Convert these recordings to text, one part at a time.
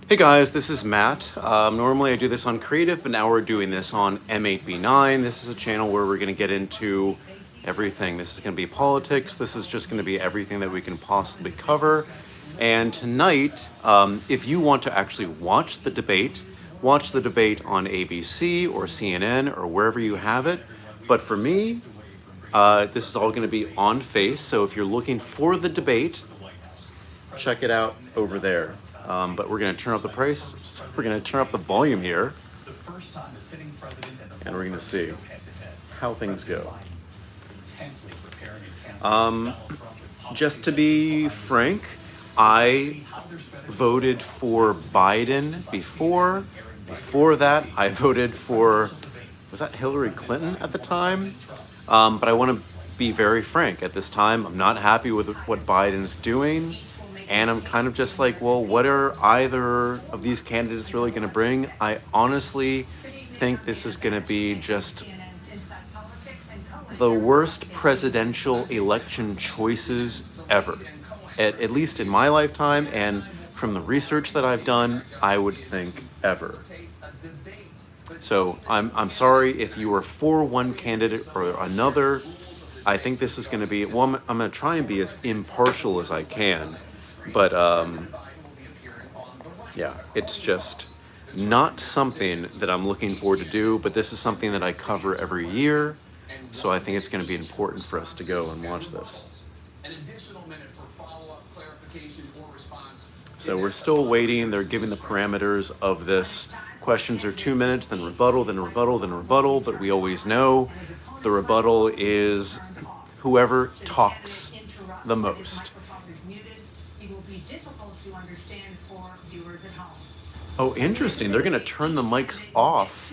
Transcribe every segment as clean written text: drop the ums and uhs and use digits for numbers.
Hey guys, this is Matt. Normally I do this on Creative, but now we're doing this on M8B9. This is a channel where we're going to get into everything. This is going to be politics. This is just going to be everything that we can possibly cover. And tonight, if you want to actually watch the debate on ABC or CNN or wherever you have it. But for me, this is all going to be on Face. So if you're looking for the debate, check it out over there. But we're going to turn up the price. We're going to turn up the volume here. And we're going to see how things go. Just to be frank, I voted for Biden before. Before that, I voted for, was that Hillary Clinton at the time? But I want to be very frank. At this time, I'm not happy with what Biden's doing. And I'm kind of just like, well, what are either of these candidates really going to bring? I honestly think this is going to be just the worst presidential election choices ever. At least in my lifetime, and from the research that I've done, I would think ever. So I'm sorry if you are for one candidate or another. I think this is going to be, well, I'm going to try and be as impartial as I can. But, yeah, it's just not something that I'm looking forward to do, but this is something that I cover every year, so I think it's going to be important for us to go and watch this. So we're still waiting. They're giving the parameters of this. Questions are 2 minutes, then rebuttal, then rebuttal, then rebuttal, but we always know the rebuttal is whoever talks the most. Oh, interesting. They're going to turn the mics off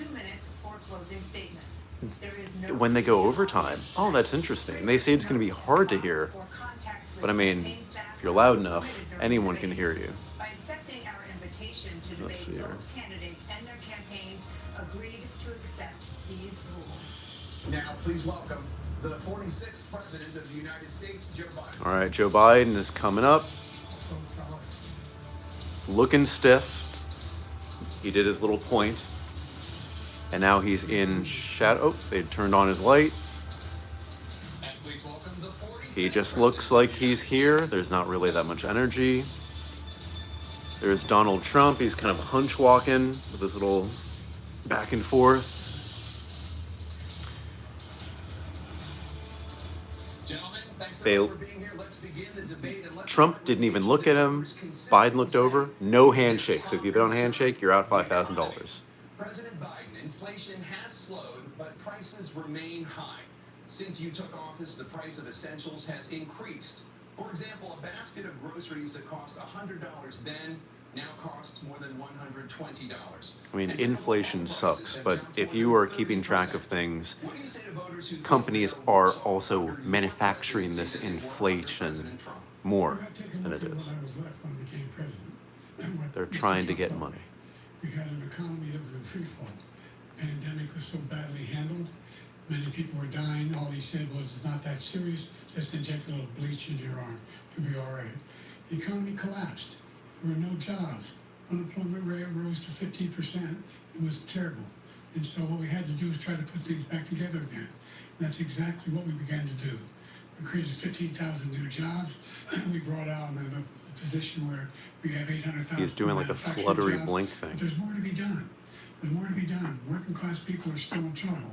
when they go overtime. Oh, that's interesting. They say it's going to be hard to hear. But I mean, if you're loud enough, anyone can hear you. Let's see here. Now, please welcome the 46th President of the United States, Joe Biden. All right, Joe Biden is coming up. Looking stiff. He did his little point. And now he's in shadow. Oh, they turned on his light. He just looks like he's here. There's not really that much energy. There's Donald Trump. He's kind of hunch walking with his little back and forth. Trump didn't even look at him. Biden looked over. No handshake. So if you don't handshake, you're out $5,000. President Biden, inflation has slowed, but prices remain high. Since you took office, the price of essentials has increased. For example, a basket of groceries that cost $100 then now costs more than $120. I mean, inflation sucks, but if you are keeping track of things, companies are also manufacturing this inflation more than it is. They're trying to get money. We had an economy that was in free fall. The pandemic was so badly handled. Many people were dying. All he said was, it's not that serious. Just inject a little bleach in your arm. You'll be all right. The economy collapsed. There were no jobs. Unemployment rate rose to 15%. It was terrible. And so what we had to do was try to put things back together again. And that's exactly what we began to do. We created 15,000 new jobs. We brought out in a position where we have 800,000. He's doing like a fluttery blink thing. But there's more to be done. There's more to be done. Working class people are still in trouble.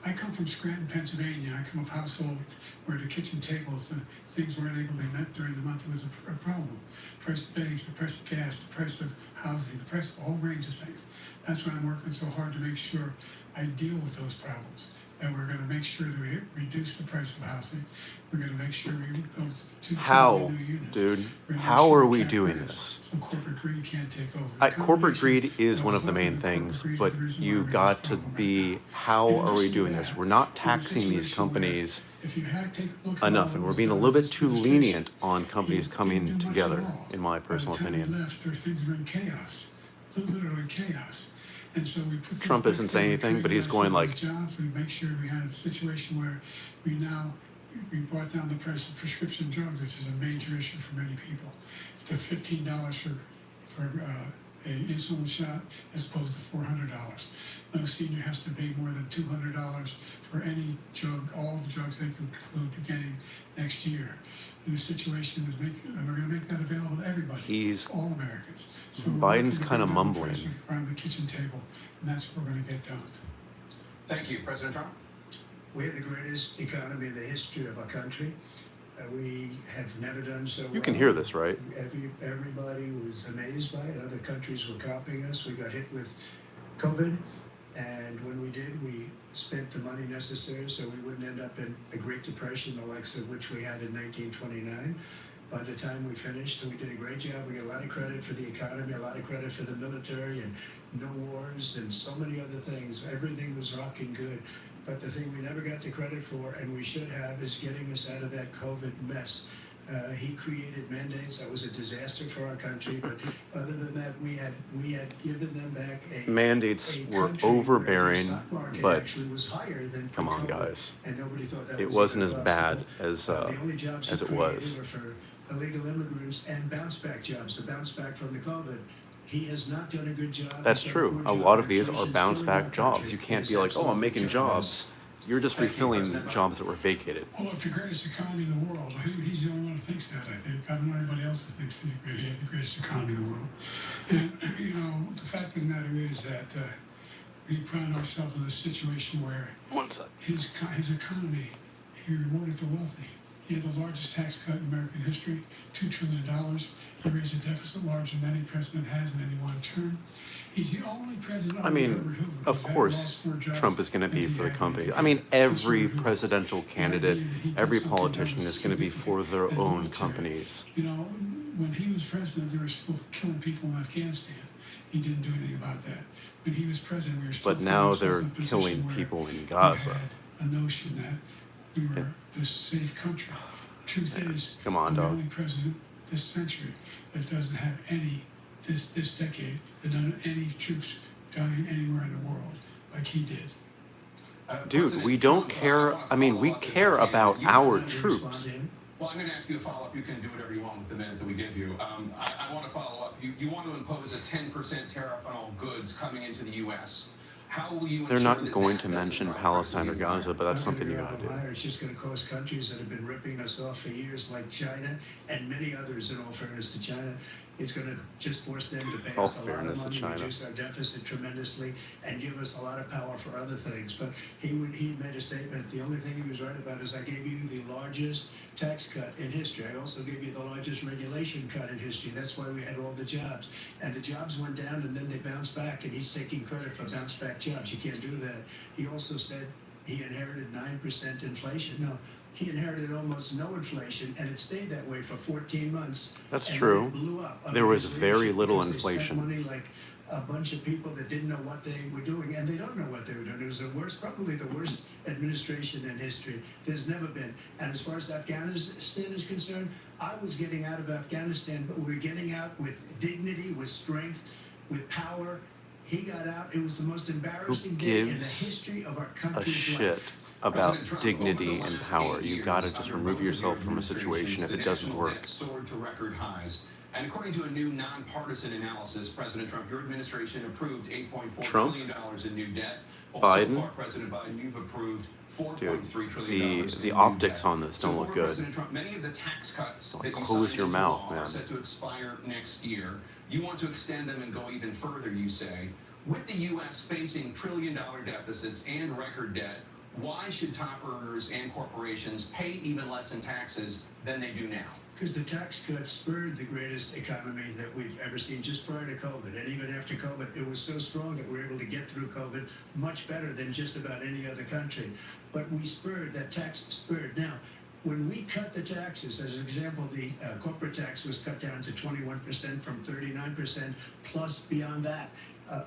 I come from Scranton, Pennsylvania. I come of households where the kitchen tables and things weren't able to be met during the month. It was a problem. The price of eggs, the price of gas, the price of housing, the price of a whole range of things. That's why I'm working so hard to make sure I deal with those problems. And we're going to make sure that we reduce the price of housing. We're going to make sure we go to how, dude? How are we doing this? So corporate greed can't take over. Corporate greed is one of the main things, but you got to be, how are we doing this? We're not taxing these companies enough, and we're being a little bit too lenient on companies coming together, in my personal opinion. There's things that are in chaos, literally chaos. And so we put Trump isn't saying anything, but he's going like, jobs. We make sure we have a situation where we now we brought down the price of prescription drugs, which is a major issue for many people. To $15 for an insulin shot as opposed to $400. No senior has to pay more than $200 for any drug, all the drugs they can include beginning next year. In a situation is and we're going to make that available to everybody, all Americans. So Biden's kind of mumbling around the kitchen table, and that's what we're going to get done. Thank you, President Trump. We have the greatest economy in the history of our country. We have never done so well. You can hear this, right? Everybody was amazed by it. Other countries were copying us. We got hit with COVID, and when we did, we spent the money necessary so we wouldn't end up in the Great Depression, the likes of which we had in 1929. By the time we finished, we did a great job. We got a lot of credit for the economy, a lot of credit for the military, and no wars, and so many other things. Everything was rocking good. But the thing we never got the credit for, and we should have, is getting us out of that COVID mess. He created mandates. That was a disaster for our country. But other than that, we had given them back mandates were overbearing, but was higher than come on, guys. And nobody thought that it wasn't as bad as the only jobs it was. Were for illegal immigrants and bounce back jobs. The bounce back from the COVID. He has not done a good job. That's true. A lot of these are bounce back jobs. You can't be like, oh, I'm making jobs. You're just refilling jobs that were vacated. Well, it's the greatest economy in the world. He's the only one who thinks that, I think. I don't know anybody else who thinks that he had the greatest economy in the world. And, you know, the fact of the matter is that we found ourselves in a situation where his economy, he rewarded the wealthy. He had the largest tax cut in American history, $2 trillion. He raised a deficit larger than any president has in any one term. He's the only president. I mean, of course, Trump is going to be for the company. I mean, every presidential candidate, every politician is going to be for their own companies. You know, when he was president, they were still killing people in Afghanistan. He didn't do anything about that. When he was president, we were still. But now they're killing people in Gaza. We had a notion that we were this safe country. Truth is, come on, I'm the dog. only president this century that doesn't have any, this decade, that doesn't have any troops dying anywhere in the world like he did. Dude, we don't care. I mean, we care about our troops. Well, I'm going to ask you a follow-up. You can do whatever you want with the minute that we give you. I want to follow up. You want to impose a 10% tariff on all goods coming into the U.S. How will you? They're not going to mention Palestine or Gaza, but that's something you got to do. It's just going to cost countries that have been ripping us off for years, like China and many others. In all fairness to China, it's going to just force them to pay us a lot of money, reduce our deficit tremendously, and give us a lot of power for other things. But he made a statement. The only thing he was right about is I gave you the largest tax cut in history. I also gave you the largest regulation cut in history. That's why we had all the jobs. And the jobs went down and then they bounced back, and he's taking credit for bounce back jobs. You can't do that. He also said he inherited 9% inflation. No, he inherited almost no inflation, and it stayed that way for 14 months. That's true. Blew up. There was very little inflation. Money like a bunch of people that didn't know what they were doing, and they don't know what they were doing. It was the worst, probably the worst administration in history. There's never been. And as far as Afghanistan is concerned, I was getting out of Afghanistan, but we were getting out with dignity, with strength, with power. He got out. It was the most embarrassing day in the history of our country's life. About dignity and power. You gotta just remove yourself from a situation if it doesn't work. Soared to record highs. And according to a new nonpartisan analysis, President Trump, your administration approved $8.4 trillion in new debt. Biden, so far, President Biden, you've approved $4.3 trillion. The optics on this don't look good. President Trump, many of the tax cuts that close your mouth, man. Are set to expire next year. You want to extend them and go even further, you say. With the U.S. facing trillion-dollar deficits and record debt, why should top earners and corporations pay even less in taxes than they do now? Because the tax cuts spurred the greatest economy that we've ever seen just prior to COVID. And even after COVID, it was so strong that we were able to get through COVID much better than just about any other country. But we spurred, that tax spurred. Now, when we cut the taxes, as an example, the corporate tax was cut down to 21% from 39%, plus beyond that.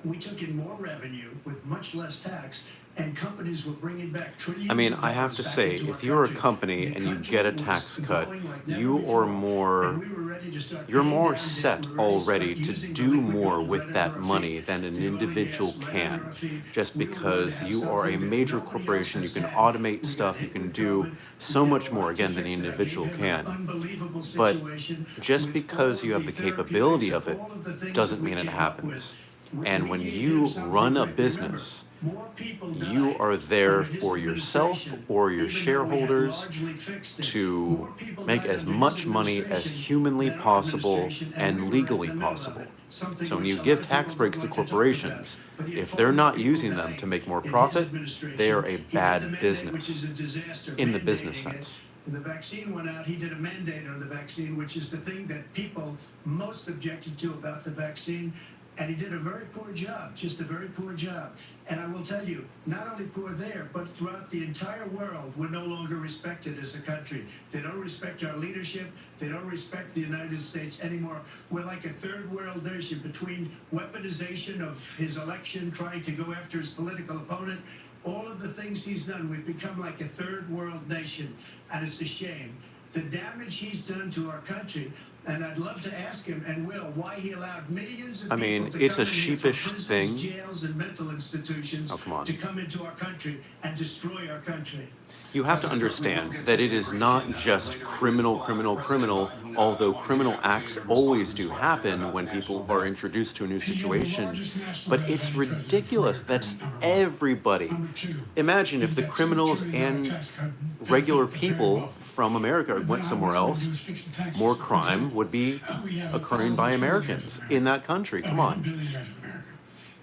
We took in more revenue with much less tax, and companies were bringing back trillions I mean, of I have dollars to back say, into our if you're a country. company The and you country get a was tax cut, going like never you before, are more, and we were ready to start you're paying more down debt. set We were ready to start already to using the do liquid more gold with right under that our money feet. than an The oil and individual gas right under can. our feet. Just We were going because to have you are a something that major nobody else corporation, you has can had. automate We got stuff, you hit can with do COVID. so We did much a more, lot to again, than the fix it. I individual gave him an can. unbelievable But situation just with because all you of have the therapeutics capability and of it all of the things that doesn't we mean it came up with. happens. We And when gave him you something, run a Rick. Remember, business, more people you died are there under his for yourself administration, or your even though we had shareholders largely fixed it. to More people make died as under his much money as administration humanly than our possible administration, and we and were right in legally the middle of possible. it. Something So when which you a lot give of tax people don't breaks to like to talk about. corporations, But he had if far they're more not people using them dying to make more in his profit, administration. they are a He did the bad mandate, business which is a disaster, in the business mandating it. sense. The vaccine went out, he did a mandate on the vaccine, which is the thing that people most objected to about the vaccine. And he did a very poor job, just a very poor job. And I will tell you, not only poor there, but throughout the entire world, we're no longer respected as a country. They don't respect our leadership. They don't respect the United States anymore. We're like a third world nation between weaponization of his election, trying to go after his political opponent. All of the things he's done, we've become like a third world nation, and it's a shame. The damage he's done to our country, and I'd love to ask him, and will, why he allowed millions of I people mean, to it's come a in here from sheepish prisons, thing. jails, and mental institutions Oh, come on. to come into our country and destroy our country. You have to understand that it is not just criminal, although criminal acts always do happen when people are introduced to a new situation. But it's ridiculous. That's everybody. Number two, Imagine if the that $2 criminals trillion and tax cut regular benefits the very people wealthy. from America But went now somewhere what we wanna do else, is fix the taxes. more For crime example, would be we have occurring by 1,000 Americans trillionaires in in that country. Come we have on. billionaires in America.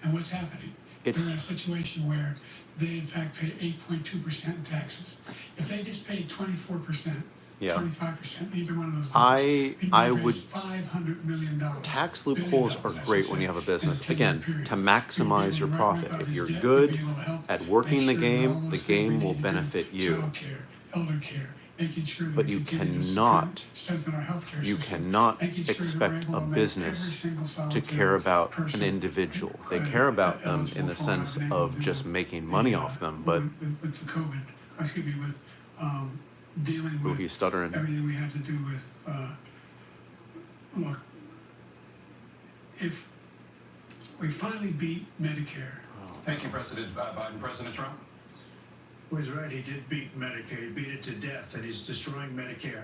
And what's happening? It's- They're in a situation where they in fact pay 8.2% in taxes. If they just paid 24%, Yeah. 25%, either one of those I numbers, would. $500 million. Tax loopholes are $1 billion, great I when you should have a say, business. in a 10-year Again, period. to You'll be maximize able your to profit. write If off you're his debt, good you'll be able to help at working the make sure that all game, those the things we game need will to do, benefit you. Child care, elder care, making sure that But we you continue to cannot- strengthen our healthcare You system, cannot making sure that we're expect able a to make business every single to solitary care about an person, individual. They care about them in eligible the for sense what I've been able of to just do making with money the, off them. But with the COVID, excuse me, with dealing ooh, with he's stuttering. everything we have to do with, look, if we finally beat Medicare, Thank you, President Biden. President Trump? Was right, he did beat Medicare, he beat it to death, and he's destroying Medicare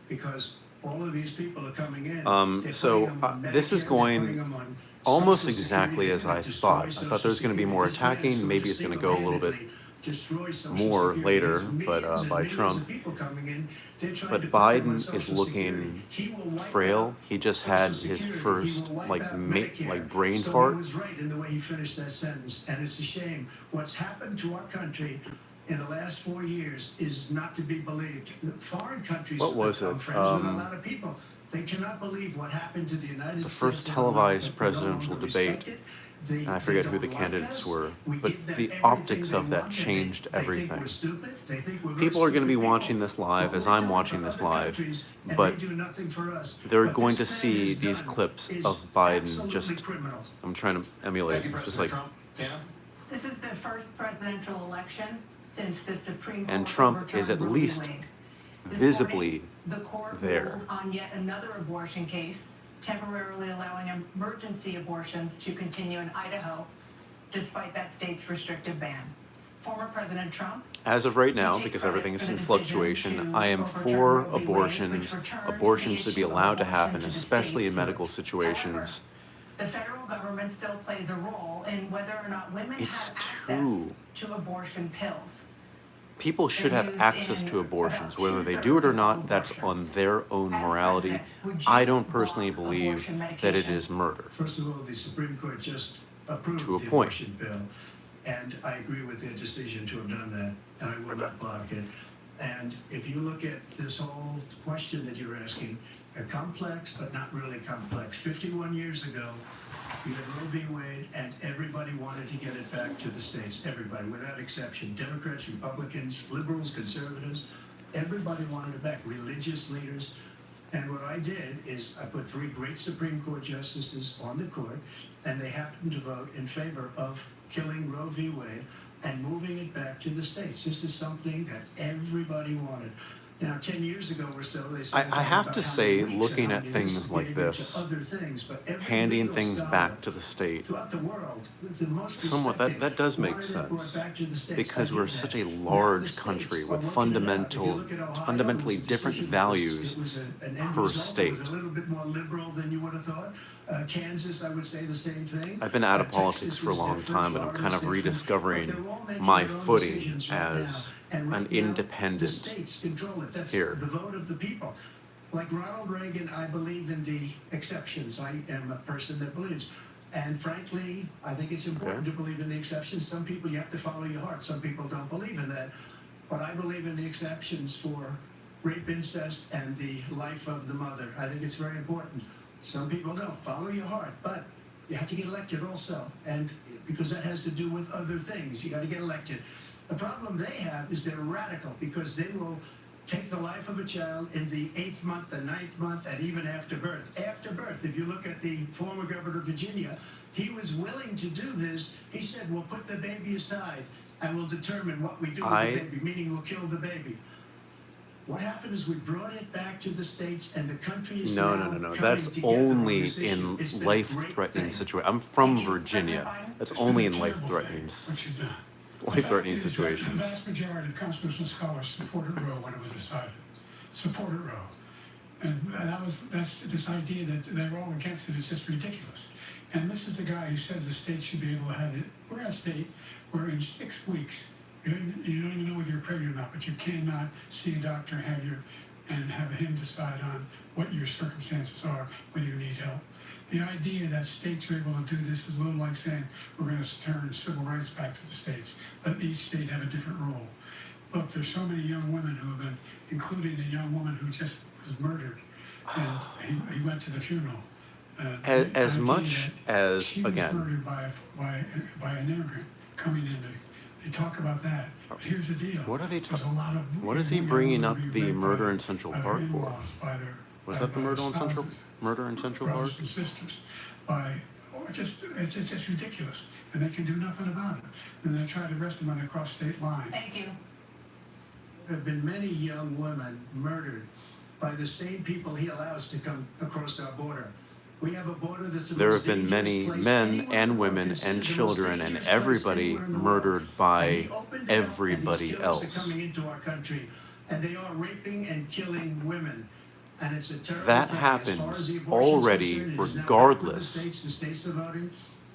because all of these people are coming in. They're So, putting them on this is Medicare, going they're putting them on almost Social exactly Security, as they're I gonna destroy thought. I thought Social there was going to be Security. more This man attacking. is Maybe it's going to go a little bit single-handedly destroy Social more Security. later, There's but millions and by millions Trump. of people coming in. They're trying But to put them on Biden is Social looking Security. He will wipe frail. out He just Social had his Security. He first will wipe like out brain Medicare. So fart. he was right in the way he finished that sentence, and it's a shame. What's happened to our country in the last 4 years is not to be believed. The foreign countries What was I'm it? friends with a lot of people. They cannot believe what happened to the United States. The first of televised America. They no presidential longer debate. respect it. They I forget who don't the like candidates us. were, We but give them the everything optics they of that want, and changed they think everything. we're stupid. They think we're very People are going to be stupid watching people. this live But as we're I'm doing watching for this other live, countries, and but they do nothing for us. they're What going to this man see has these done clips is of Biden absolutely just. criminal. I'm trying to Thank emulate, you, just President like. Trump. Dan? This is the first presidential election since the Supreme Court And Trump is overturned at Roe v. least Wade. This visibly morning, the court there. ruled on yet another abortion case, temporarily allowing emergency abortions to continue in Idaho, despite that state's restrictive ban. Former President Trump. As of right now, will take because credit everything is for in the decision fluctuation, to I am overturn for Roe v. Wade, abortions. which returned Abortions the should be issue of allowed to abortion happen, to the especially in states. medical situations. The federal government still plays a role in whether or not women It's have access too- to abortion pills. People should They're have used access in to abortions, about whether they do it or 2/3 not. of That's on abortions. their own As morality. president, would you I don't personally block believe abortion that it medication? is murder. First of all, the Supreme Court just approved To a the point. abortion bill, and I agree with their decision to have done that, and I will not block it. And if you look at this whole question that you're asking, complex but not really complex. 51 years ago, you had Roe v. Wade, and everybody wanted to get it back to the states. Everybody, without exception. Democrats, Republicans, liberals, conservatives, everybody wanted it back. Religious leaders. And what I did is I put 3 great Supreme Court justices on the court, and they happened to vote in favor of killing Roe v. Wade and moving it back to the states. This is something that everybody wanted. Now, 10 years ago or so, they said I have to say, looking at things like this, handing things back to the state, throughout the world, the most somewhat that does make wanted it brought sense, back to the States. because I we're get such that. a Now the large states country are with working it out. If you look at Ohio, fundamentally it was a different decision values it was an end per result. It state. was a little bit more liberal than you would have thought. Kansas, I would say the same thing. I've been out of Texas politics for a is long different, time, and I'm kind of Florida's different, rediscovering but they're all making my their own footing decisions right as now. And right an now, the independent states control it. That's here. the vote of the people. Like Ronald Reagan, I believe in the exceptions. I am a person that believes. And frankly, I think it's important to believe in the exceptions. Some people, you have to follow your heart. Some people don't believe in that. But I believe in the exceptions for rape, incest, and the life of the mother. I think it's very important. Some people don't. Follow your heart. But you have to get elected also. And because that has to do with other things. You got to get elected. The problem they have is they're radical, because they will take the life of a child in the 8th month, the 9th month, and even after birth. After birth, if you look at the former governor of Virginia, he was willing to do this. He said, we'll put the baby aside and we'll determine what we do with the baby, meaning we'll kill the baby. What happened is we brought it back to the states, and the country is No. now That's coming together on only this issue. in It's been a life-threatening great thing. situation. I'm from Thank you. Virginia. President Biden? That's It's only been in a terrible life-threatening thing, what you've done. life-threatening The fact is that situations. The vast majority of constitutional scholars supported Roe when it was decided. Supported Roe. And that's this idea that they're all against it is just ridiculous. And this is the guy who says the state should be able to have it. We're at a state where in 6 weeks, you don't even know whether you're pregnant or not, but you cannot see a doctor and have him decide on what your circumstances are, whether you need help. The idea that states are able to do this is a little like saying we're going to turn civil rights back to the states. Let each state have a different role. Look, there's so many young women who have been, including a young woman who just was murdered, and he went to the funeral. As much as, she was again, murdered by an immigrant coming in. They talk about that. But here's the deal. what are they There's talking? a lot of What is he young bringing women up who be the raped murder by in Central their Park for? in-laws, by their- Was by- that the by murder in their Central spouses, murder in Central Park? brothers and sisters, it's just ridiculous, and they can do nothing about it. And they try to arrest them when they cross state lines. Thank you. There have been many young women murdered by the same people he allows to come across our border. We have a border that's the There most have been dangerous many place men anywhere and in the world, women considered and the most children and dangerous place everybody anywhere in the world. murdered And by he opened it up, and these everybody terrorists else. are coming into our country, and they are raping and killing women. And it's a terrible That thing. As happens far as the abortion's already, concerned, it is now regardless up to the states are voting.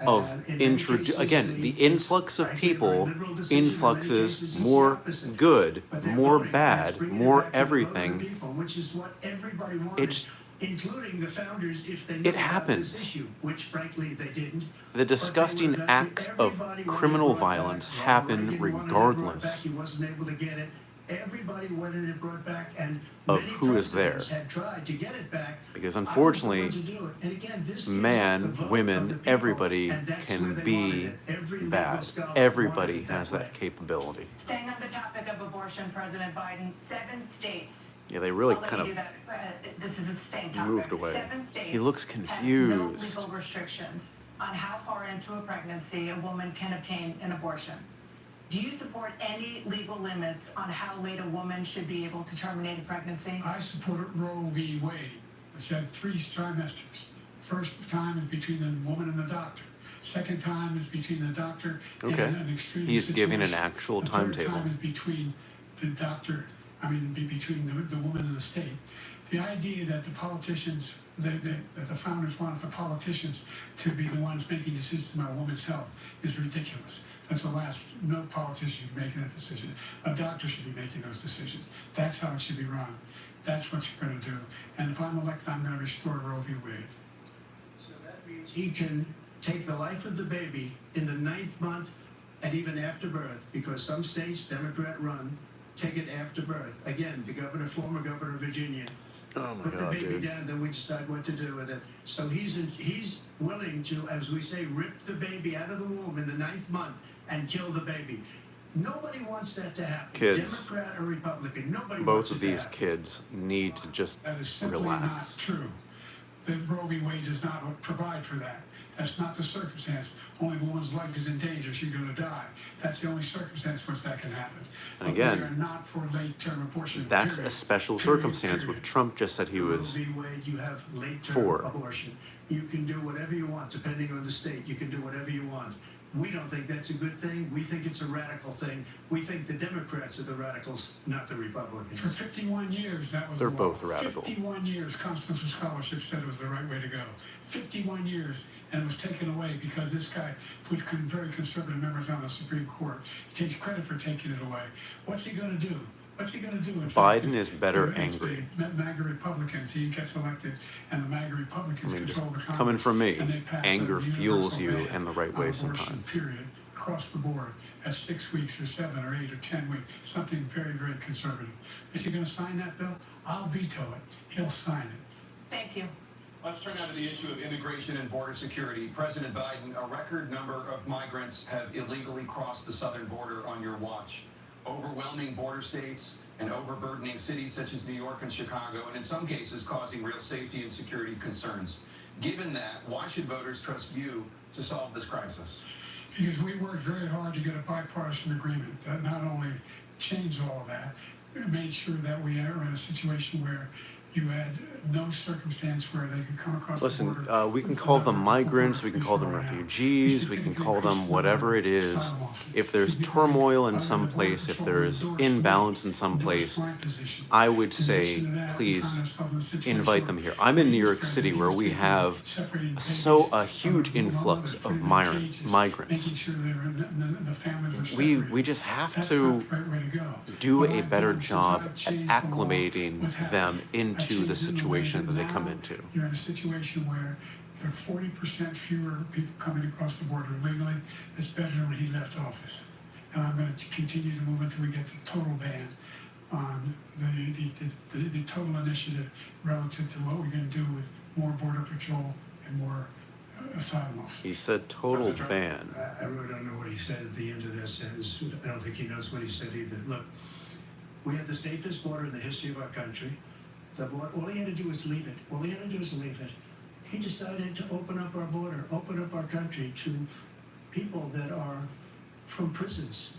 of In many cases, again, the influx of frankly, a very people liberal decision. In many influxes cases, it's the more opposite. good, But they're more voting, and bad, it's bringing it more back to the vote of the everything. people, which is what everybody wanted, It's- including the founders, if they It knew about happens. this issue, which frankly they didn't. The disgusting But they were- acts of everybody wanted criminal it brought back. violence Ronald happen Reagan wanted it brought regardless back. He wasn't able to get it. Everybody wanted it brought back, and of many who is there. presidents had tried to get it back. Because I was the unfortunately, one to do it. And again, this gives man, the vote of women, the people, everybody and that's can where they be wanted it. Every legal bad. scholar Everybody wanted it has way. that capability. Staying on the topic of abortion, President Biden, 7 states. Yeah, they really I'll let kind you of do that. This is the same topic. moved away. 7 states. He looks have no confused. legal restrictions on how far into a pregnancy a woman can obtain an abortion. Do you support any legal limits on how late a woman should be able to terminate a pregnancy? I supported Roe v. Wade, which had 3 trimesters. First time is between the woman and the doctor. Second time is between the doctor Okay. and an extreme He's giving an situation. actual The third timetable. time is between the doctor, between the woman and the state. The idea that the politicians, that the founders wanted the politicians to be the ones making decisions about a woman's health is ridiculous. That's the last. No politician should be making that decision. A doctor should be making those decisions. That's how it should be run. That's what you're going to do. And if I'm elected, I'm going to restore Roe v. Wade. So that means he can take the life of the baby in the 9th month and even after birth, because some states, Democrat run, take it after birth. Again, the former governor of Virginia, Oh my put the God, baby dude. down, then we decide what to do with it. So he's willing to, as we say, rip the baby out of the womb in the 9th month and kill the baby. Nobody wants that to happen. Kids, Democrat or Republican, nobody both wants of it to these happen. kids need to just That is simply relax. not true. The Roe v. Wade does not provide for that. That's not the circumstance. Only when one's life is in danger, she's going to die. That's the only circumstance in which that can happen. And But we again, are not for late-term abortion. that's period. a special Period, circumstance period. with Trump just said he Roe was v. Wade, you have late-term for. abortion. You can do whatever you want, depending on the state. You can do whatever you want. We don't think that's a good thing. We think it's a radical thing. We think the Democrats are the radicals, not the Republicans. For 51 years, that was They're the law. both radical. 51 years, constitutional scholarship said it was the right way to go. 51 years, and it was taken away because this guy put very conservative members on the Supreme Court. He takes credit for taking it away. What's he going to do? What's he going to do? In Biden fact, is better if angry. The MAGA Republicans, he gets elected, and the MAGA I Republicans mean, just control the Congress. coming from me, and they pass anger a fuels universal you ban in the right on way abortion, sometimes. Period. Across the board at 6 weeks or 7 or 8 or 10 weeks, something very, very conservative. Is he going to sign that bill? I'll veto it. He'll sign it. Thank you. Let's turn now to the issue of immigration and border security. President Biden, a record number of migrants have illegally crossed the southern border on your watch. Overwhelming border states and overburdening cities such as New York and Chicago, and in some cases causing real safety and security concerns. Given that, why should voters trust you to solve this crisis? Because we worked very hard to get a bipartisan agreement that not only changed all of that, it made sure that we are in a situation where you had no circumstance where they could come across the border. Listen, we can call them migrants, we can call them refugees, we can call them whatever it is. If there's turmoil in some place, if there's imbalance in some place, I would say, please invite them here. I'm in New York City where we have a huge influx of migrants. We just have to do a better job at acclimating them into the situation that they come into. You're in a situation where there are 40% fewer people coming across the border illegally. It's better than when he left office. And I'm going to continue to move until we get the total ban on the total initiative relative to what we're going to do with more border patrol and more asylum officers. He said total ban. I really don't know what he said at the end of that sentence. I don't think he knows what he said either. Look, we have the safest border in the history of our country. All he had to do was leave it. All he had to do was leave it. He decided to open up our border, open up our country to people that are from prisons,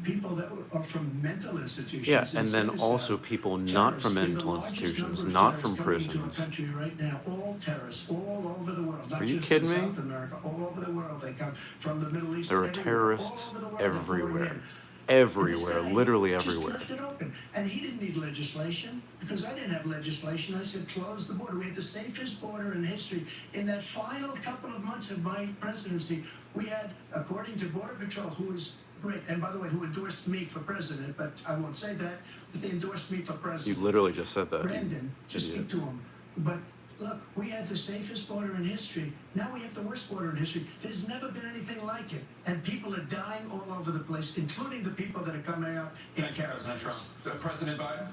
people that are from mental institutions. Yeah, and then also people not from mental institutions, not from prisons. Country right now, all terrorists, all over the world. Are you kidding me? South America, all over the world. They come from the Middle East. There are everywhere, terrorists all over the world, they're pouring everywhere. in. Everywhere, literally everywhere. Just left it open. And he didn't need legislation because I didn't have legislation. I said, close the border. We had the safest border in history. In that final couple of months of my presidency, we had, according to Border Patrol, who was great, and by the way, who endorsed me for president, but I won't say that, but they endorsed me for You president. literally just said that. Brandon, just speak to him. But look, we had the safest border in history. Now we have the worst border in history. There's never been anything like it. And people are dying all over the place, including the people that are coming out in Thank you, President Trump. caravans. President Biden?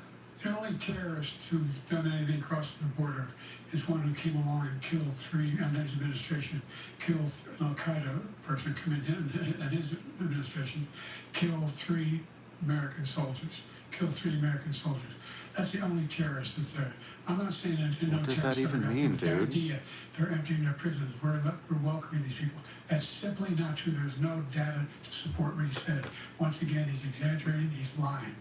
The only terrorist who's done anything across the border is one who came along and killed 3, and his administration, killed an Al-Qaeda person coming in, and his administration, killed 3 American soldiers. Killed 3 American soldiers. That's the only terrorist that's there. I'm not saying that no What does that terrorists even are mean, the dude? idea they're emptying their prisons. We're welcoming these people. That's simply not true. There's no data to support what he said. Once again, he's exaggerating. He's lying.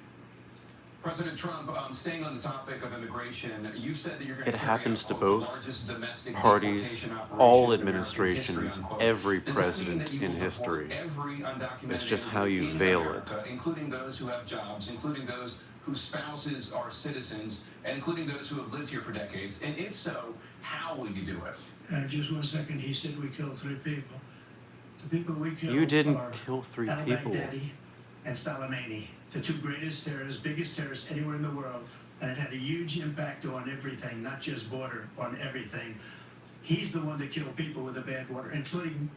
President Trump, staying on the topic of immigration, you said that you're going It to happens to the both largest domestic parties, deportation operation all in American administrations, history, unquote. every Does that mean president that you in will history. deport every undocumented It's just how you immigrant in veil it. America, including those who have jobs, including those whose spouses are citizens, and including those who have lived here for decades? And if so, how will you do it? Just 1 second, he said we killed 3 people. The people we killed You didn't are kill 3 al people. Baghdadi and Soleimani, the 2 greatest terrorists, biggest terrorists anywhere in the world. And it had a huge impact on everything, not just border, on everything. He's the one that killed people with the bad water, including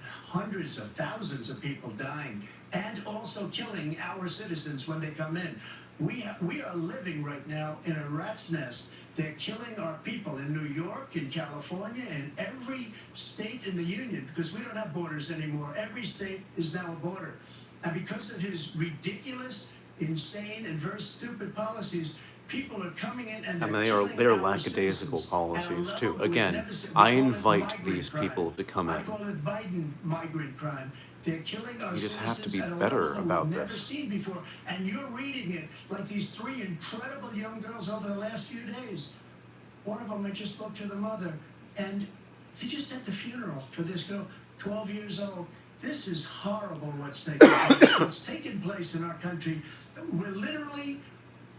hundreds of thousands of people dying, and also killing our citizens when they come in. We are living right now in a rat's nest. They're killing our people in New York, in California, in every state in the union, because we don't have borders anymore. Every state is now a border. And because of his ridiculous, insane, and very stupid policies, people are coming in and they're lackadaisical policies too. Again, I invite these people to come I in. call it Biden migrant crime. They're killing our You just have to be citizens at a better level about we've never this. seen before. And you're reading it like these three incredible young girls over the last few days. One of them, I just spoke to the mother, and they just at the funeral for this girl, 12 years old. This is horrible what's taking place. What's taking place in our country. We're literally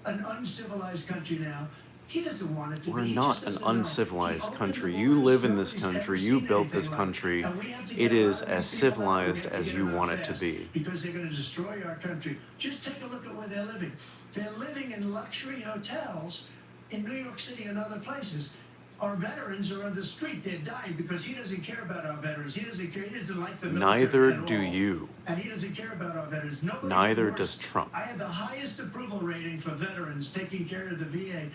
an uncivilized country now. He doesn't want it to be. We're He not just an doesn't know. uncivilized He country. opened the You borders. live in this Nobody's ever country. You seen built anything this like country. And we have to It get a is lot of as these people out. We civilized have to as get you them out want it to fast be. Because they're going to destroy our country. Just take a look at where they're living. They're living in luxury hotels in New York City and other places. Our veterans are on the street. They're dying because he doesn't care about our veterans. He doesn't care. He doesn't like the military Neither at do all. you. And he doesn't care about our veterans. Nobody Neither worse. does Trump. I had the highest approval rating for veterans taking care of the VA.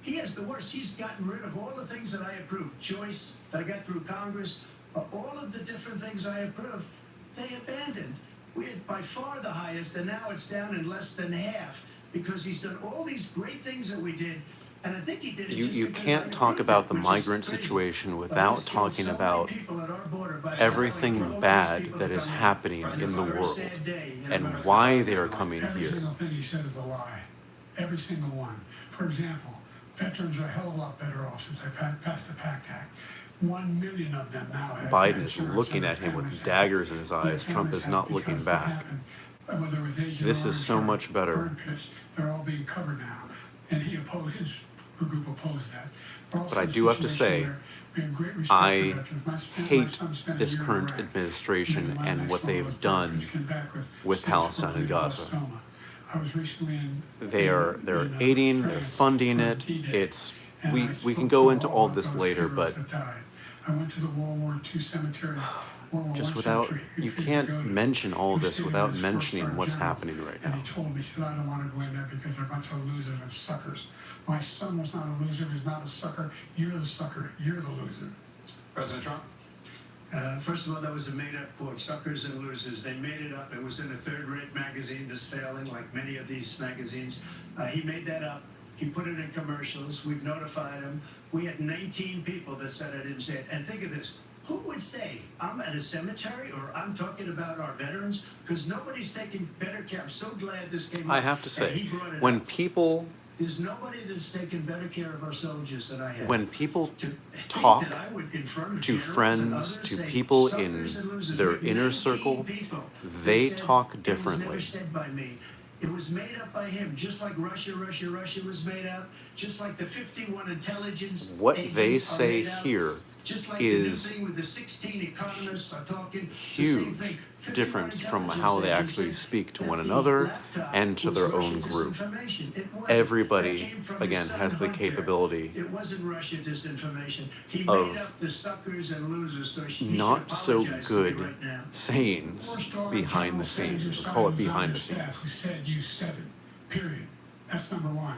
He has the worst. He's gotten rid of all the things that I approved. Choice that I got through Congress, all of the different things I approved, they abandoned. We had by far the highest, and now it's down in less than half because he's done all these great things that we did. And I think he did it just You because can't I talk approved about it, the which is migrant crazy. situation But without this kills talking so many about people at our border by allowing for everything all these bad people that to is come in. happening in the Another world sad day in and America. why they are coming Every here. single thing he said is a lie. Every single one. For example, veterans are a hell of a lot better off since I passed the PACT Act. 1 million of them now have Biden is insurance looking and their at him with families have. daggers in his Their eyes. Trump families is not have, looking because what back. happened, whether it was Agent This is Orange so or much better. burn pits, they're all being covered now. And he opposed, his group opposed that. We're also But I in a do have to situation say, where we have great respect I for veterans. My hate son spent a this year in current Iraq. administration And my and next what one they've was done veterans came back with stage Palestine 4 and Gaza. glioblastoma. I was recently in. They're aiding, they're France funding for it. D-Day, It's and we I can spoke go to into all this those later, heroes but that died. I went to the World War II cemetery. World War just I without, cemetery, you refused to can't go to. mention all He was this sitting without as first mentioning sergeant what's general, happening right and now. he told me, he said, I don't want to go in there because they're a bunch of losers and suckers. My son was not a loser, he's not a sucker. You're the sucker, you're the loser. President Trump? First of all, that was a made-up quote, suckers and losers. They made it up. It was in a third-rate magazine that's failing, like many of these magazines. He made that up. He put it in commercials. We've notified him. We had 19 people that said I didn't say it. And think of this. Who would say I'm at a cemetery or I'm talking about our veterans? Because nobody's taking better care. I'm so glad this came up. I have to and say, he brought it when up. people There's nobody that's taken better care of our soldiers than I have. when people To think talk that I would, in front of to generals and friends, others, to say, people in "Suckers and losers." their We had inner 19 circle, people. they said talk It was differently. never said by me. It was made up by him, just like Russia was made up, just like the 51 intelligence What agents they are say made up, here just like is the new thing with the 16 economists are talking. It's the huge same thing. 51 difference from intelligence how they agents actually said speak to that one the another laptop and to was their Russian own group. disinformation. It wasn't. Everybody, That came from again, his son has the Hunter. capability It wasn't Russia disinformation. He of made up the suckers and losers. So he should not so apologize to me good right now. sayings behind the scenes. Let's call it behind the scenes. Who said you said it, period. That's number one.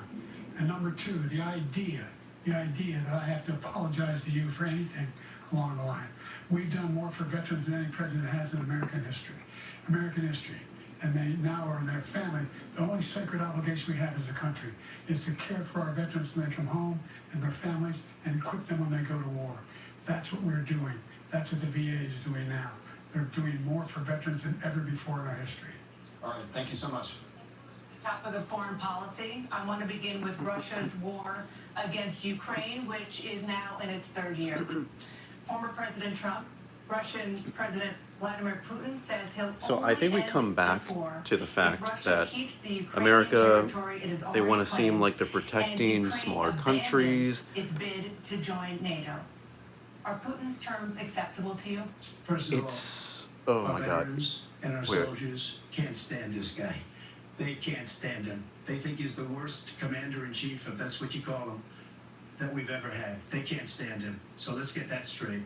And number two, the idea that I have to apologize to you for anything along the line. We've done more for veterans than any president has in American history. American history. And they now are in their family. The only sacred obligation we have as a country is to care for our veterans when they come home and their families and equip them when they go to war. That's what we're doing. That's what the VA is doing now. They're doing more for veterans than ever before in our history. All right, thank you so much. Topic of foreign policy. I want to begin with Russia's war against Ukraine, which is now in its third year. Former President Trump, Russian President Vladimir Putin says he'll So I think we only come end back this war to the if fact Russia that keeps the Ukrainian America, territory it has they already want to seem claimed, like they're and protecting Ukraine smaller abandons countries. its bid to join NATO. Are Putin's terms acceptable to you? First of It's, oh all, my our God. veterans and our Where? soldiers can't stand this guy. They can't stand him. They think he's the worst commander-in-chief, if that's what you call him, that we've ever had. They can't stand him. So let's get that straight.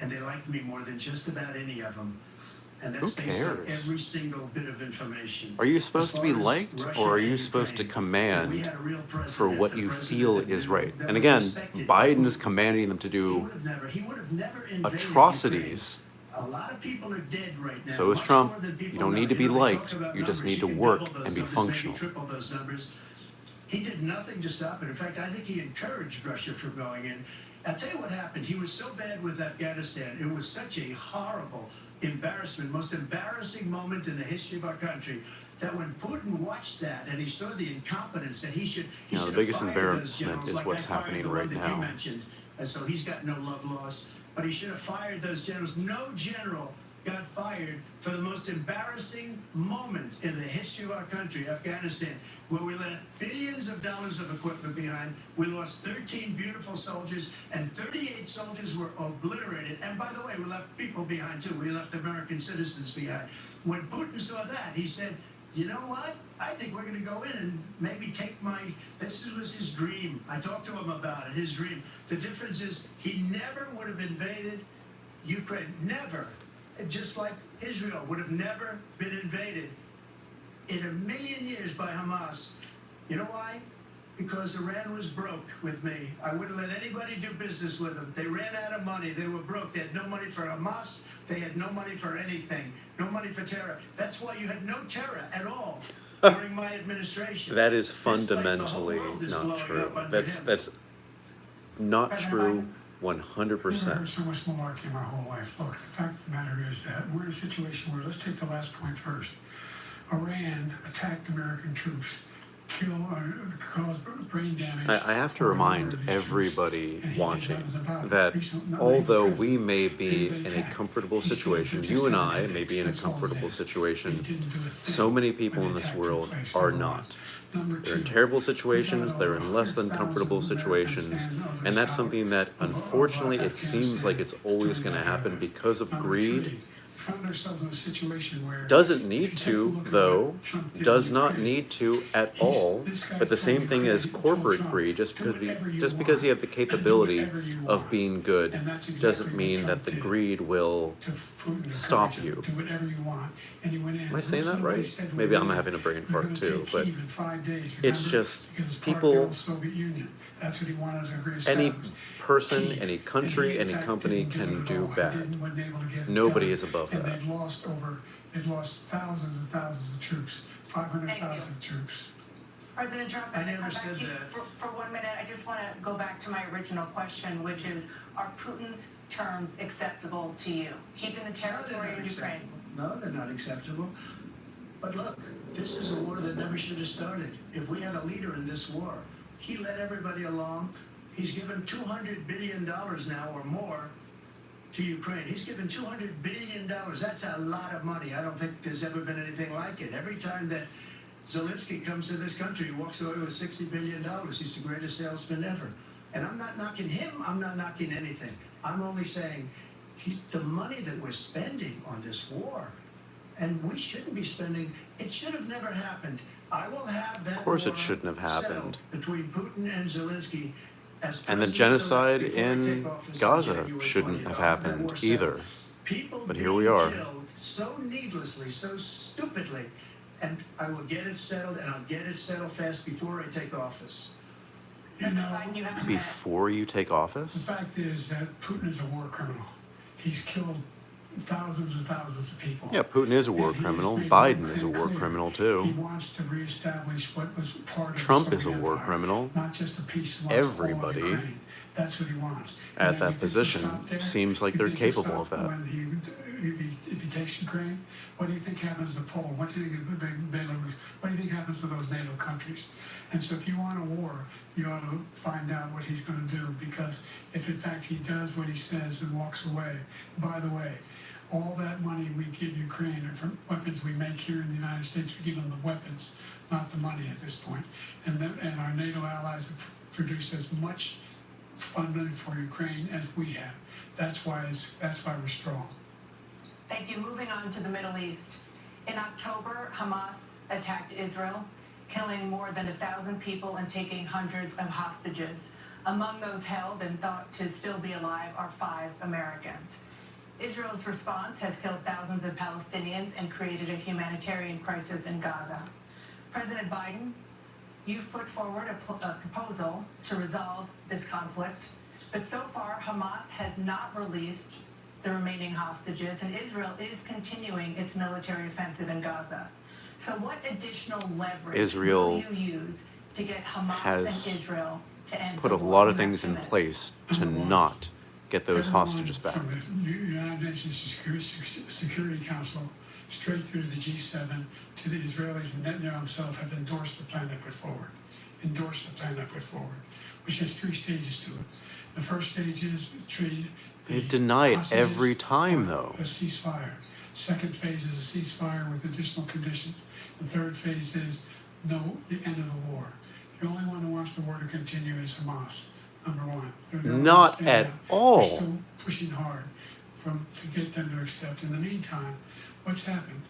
And they like me more than just about any of them. And that's Who based on cares? every single bit of information. Are you supposed As to be far as liked, Russia or are and you supposed to Ukraine, command we had a real for president, what the you president feel that is knew- right? that And was again, respected. Biden is commanding them to He do would have never invaded atrocities Ukraine. A lot of people are dead right now. So is much Trump. more than people You don't know. need to be they talk liked. about You just numbers. need to can work double those and be numbers, functional. maybe triple those numbers. He did nothing to stop it. In fact, I think he encouraged Russia from going in. I'll tell you what happened. He was so bad with Afghanistan. It was such a horrible embarrassment, most embarrassing moment in the history of our country, that when Putin watched that and he saw the incompetence, that he should The biggest embarrassment is what's happening right now. Mentioned. And so he's got no love lost, but he should have fired those generals. No general got fired for the most embarrassing moment in the history of our country, Afghanistan, where we left billions of dollars of equipment behind. We lost 13 beautiful soldiers, and 38 soldiers were obliterated. And by the way, we left people behind too. We left American citizens behind. When Putin saw that, he said, you know what? I think we're going to go in and maybe take this was his dream. I talked to him about it, his dream. The difference is he never would have invaded Ukraine. Never. Just like Israel would have never been invaded in a million years by Hamas. You know why? Because Iran was broke with me. I wouldn't let anybody do business with them. They ran out of money. They were broke. They had no money for Hamas. They had no money for anything. No money for terror. That's why you had no terror at all during my administration. That is fundamentally not true. That's not true 100%. I've heard so much malarkey my whole life. Look, the fact of the matter is that we're in a situation where, let's take the last point first. Iran attacked American troops, caused brain damage. I have to remind everybody watching that although we may be in a comfortable situation, you and I may be in a comfortable situation, so many people in this world are not. They're in terrible situations, they're in less than comfortable situations, and that's something that unfortunately it seems like it's always going to happen because of greed. Doesn't need to, though, does not need to at all, but the same thing as corporate greed, just because you have the capability of being good doesn't mean that the greed will stop you. Am I saying that right? Maybe I'm having a brain fart too, but it's just people, any person, any country, any company can do bad. Nobody is above that. They've lost thousands and thousands of troops, 500,000 troops. President Trump, I never said that. For 1 minute, I just want to go back to my original question, which is, are Putin's terms acceptable to you? Keeping the territory in Ukraine? No, they're not acceptable. But look, this is a war that never should have started. If we had a leader in this war, he led everybody along. He's given $200 billion now or more to Ukraine. He's given $200 billion. That's a lot of money. I don't think there's ever been anything like it. Every time that Zelensky comes to this country, he walks away with $60 billion. He's the greatest salesman ever. And I'm not knocking him. I'm not knocking anything. I'm only saying the money that we're spending on this war, and we shouldn't be spending, it should have never happened. I will have that. Of course it war shouldn't have happened. Between Putin and Zelensky. And the genocide in Gaza shouldn't have happened either. But here we are. So needlessly, so stupidly. And I will get it settled, and I'll get it settled fast before I take office. You know, Before you take office? the fact is that Putin is a war criminal. He's killed thousands and thousands of people. Yeah, Putin is a war criminal. Biden is a war criminal He too. wants to reestablish what was part of Trump the is a Soviet war Empire, criminal. not just a piece of Everybody That's what he wants. at And then that you think position he'll stop there? seems like You they're think he'll capable of stop that. when if he takes Ukraine, what do you think happens to Poland? What do you think of Belarus? What do you think happens to those NATO countries? And so if you want a war, you ought to find out what he's going to do, because if in fact he does what he says and walks away, by the way, all that money we give Ukraine are from weapons we make here in the United States. We give them the weapons, not the money at this point. And our NATO allies have produced as much funding for Ukraine as we have. That's why we're strong. Thank you. Moving on to the Middle East. In October, Hamas attacked Israel, killing more than 1,000 people and taking hundreds of hostages. Among those held and thought to still be alive are 5 Americans. Israel's response has killed thousands of Palestinians and created a humanitarian crisis in Gaza. President Biden, you've put forward a proposal to resolve this conflict, but so far Hamas has not released the remaining hostages, and Israel is continuing its military offensive in Gaza. So what additional leverage Israel will you use to get Hamas has and Israel to end put the a war? lot of You have things 2 in minutes. place to Number one, not get those everyone hostages back. from the United Nations Security Council straight through to the G7 to the Israelis and Netanyahu himself have endorsed the plan they put forward. Which has 3 stages to it. The first stage is trade. They deny it every time, though. A ceasefire. Second phase is a ceasefire with additional conditions. The third phase is the end of the war. The only one who wants the war to continue is Hamas. Number one. Not at all. We're still pushing hard to get them to accept. In the meantime, what's happened?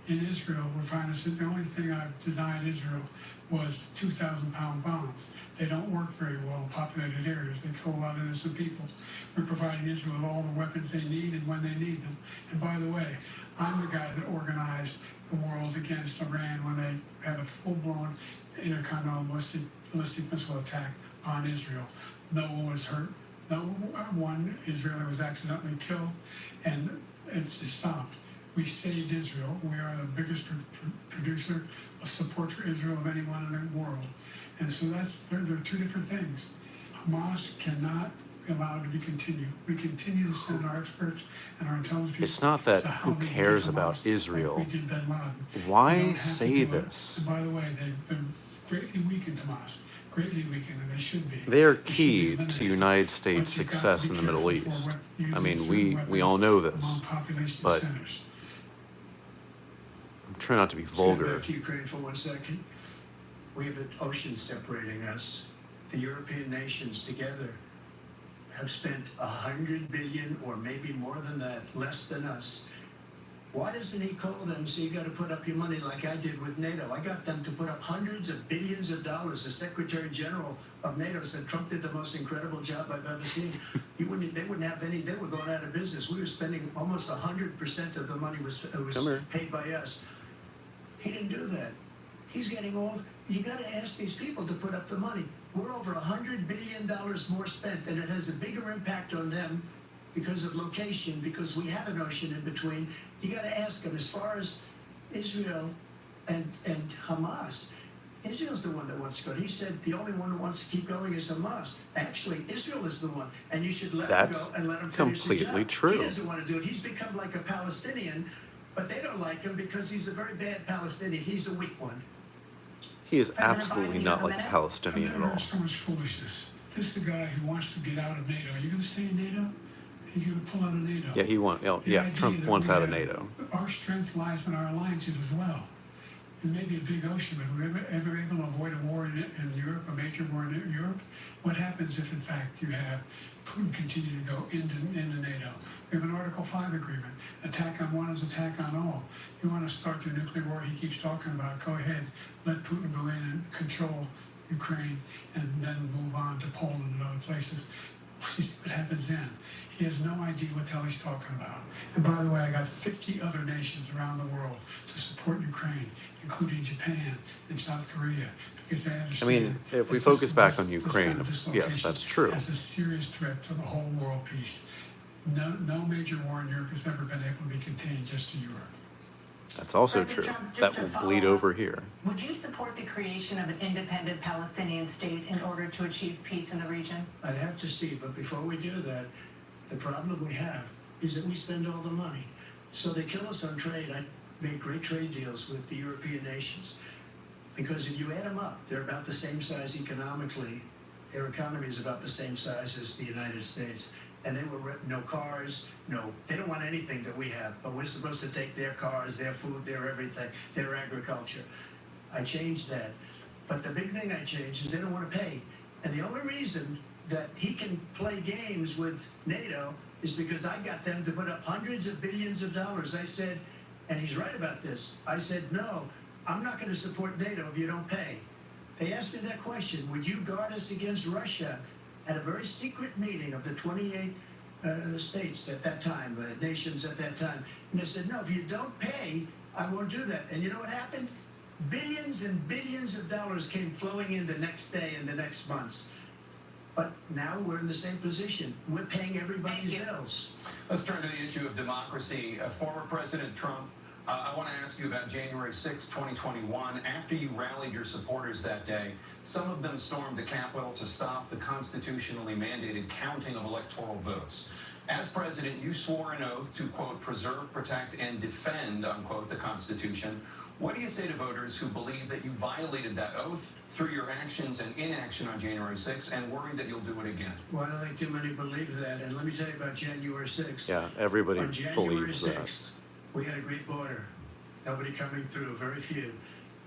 In Israel, we're finding that the only thing I've denied Israel was 2,000-pound bombs. They don't work very well in populated areas. They kill a lot of innocent people. We're providing Israel with all the weapons they need and when they need them. And by the way, I'm the guy that organized the world against Iran when they had a full-blown intercontinental ballistic missile attack on Israel. No one was hurt. No one Israeli was accidentally killed, and it just stopped. We saved Israel. We are the biggest producer of support for Israel of anyone in the world. And so there are 2 different things. Hamas cannot be allowed to be continued. We continue to send our experts and our intelligence people. It's not that to who how they cares beat about Hamas Israel. like we did bin Laden. We Why don't have to say do it. this? And by the way, they've been greatly weakened, Hamas. Greatly weakened, and they should be. They are They should be key eliminated. to United But States you've got to success be in the Middle careful for East. using I mean, certain we all know weapons this, among population but centers. I'm trying not to be Stand vulgar. back to Ukraine for 1 second. We have an ocean separating us. The European nations together have spent 100 billion, or maybe more than that, less than us. Why doesn't he call them and say, you got to put up your money like I did with NATO? I got them to put up hundreds of billions of dollars. The Secretary General of NATO said Trump did the most incredible job I've ever seen. They wouldn't have any, they were going out of business. We were spending almost 100% of the money was paid by us. He didn't do that. He's getting old. You got to ask these people to put up the money. We're over $100 billion more spent, and it has a bigger impact on them because of location, because we have an ocean in between. You got to ask them. As far as Israel and Hamas, Israel's the one that wants to go. He said the only one who wants to keep going is Hamas. Actually, Israel is the one, and you should let him go and let him finish the job. Completely true. He doesn't want to do it. He's become like a Palestinian, but they don't like him because he's a very bad Palestinian. He's a weak one. He is President absolutely Biden, not you like a have a Palestinian at all. There's so much foolishness. This is the guy who wants to get out of NATO. Are you going to stay in NATO? Are you going to pull out of NATO? Yeah, Trump wants out of NATO. Our strength lies in our alliances as well. It may be a big ocean, but if we're ever able to avoid a war in Europe, a major war in Europe, what happens if, in fact, you have Putin continue to go into NATO? We have an Article 5 agreement. Attack on one is attack on all. You want to start the nuclear war he keeps talking about, go ahead. Let Putin go in and control Ukraine and then move on to Poland and other places. See what happens then. He has no idea what the hell he's talking about. And by the way, I got 50 other nations around the world to support Ukraine, including Japan and South Korea, because they understand. I mean, if we focus back on Ukraine, yes, that's true. It's a serious threat to the whole world peace. No major war in Europe has ever been able to be contained just to Europe. That's also true. President Trump, That just to will bleed follow up, over here. Would you support the creation of an independent Palestinian state in order to achieve peace in the region? I'd have to see, but before we do that, the problem we have is that we spend all the money. So they kill us on trade. I made great trade deals with the European nations because if you add them up, they're about the same size economically. Their economy is about the same size as the United States. And they were no cars, they don't want anything that we have, but we're supposed to take their cars, their food, their everything, their agriculture. I changed that. But the big thing I changed is they don't want to pay. And the only reason that he can play games with NATO is because I got them to put up hundreds of billions of dollars. I said, and he's right about this, I said, no, I'm not going to support NATO if you don't pay. They asked me that question, would you guard us against Russia? At a very secret meeting of the 28 states at that time, nations at that time. And they said, no, if you don't pay, I won't do that. And you know what happened? Billions and billions of dollars came flowing in the next day and the next months. But now we're in the same position. We're paying everybody's Thank you. bills. Let's turn to the issue of democracy. Former President Trump, I want to ask you about January 6, 2021. After you rallied your supporters that day, some of them stormed the Capitol to stop the constitutionally mandated counting of electoral votes. As president, you swore an oath to, quote, preserve, protect, and defend, unquote, the Constitution. What do you say to voters who believe that you violated that oath through your actions and inaction on January 6th and worry that you'll do it again? Well, I don't think too many believe that. And let me tell you about January 6th. Yeah, everybody On January believes 6th, that. we had a great border. Nobody coming through, very few.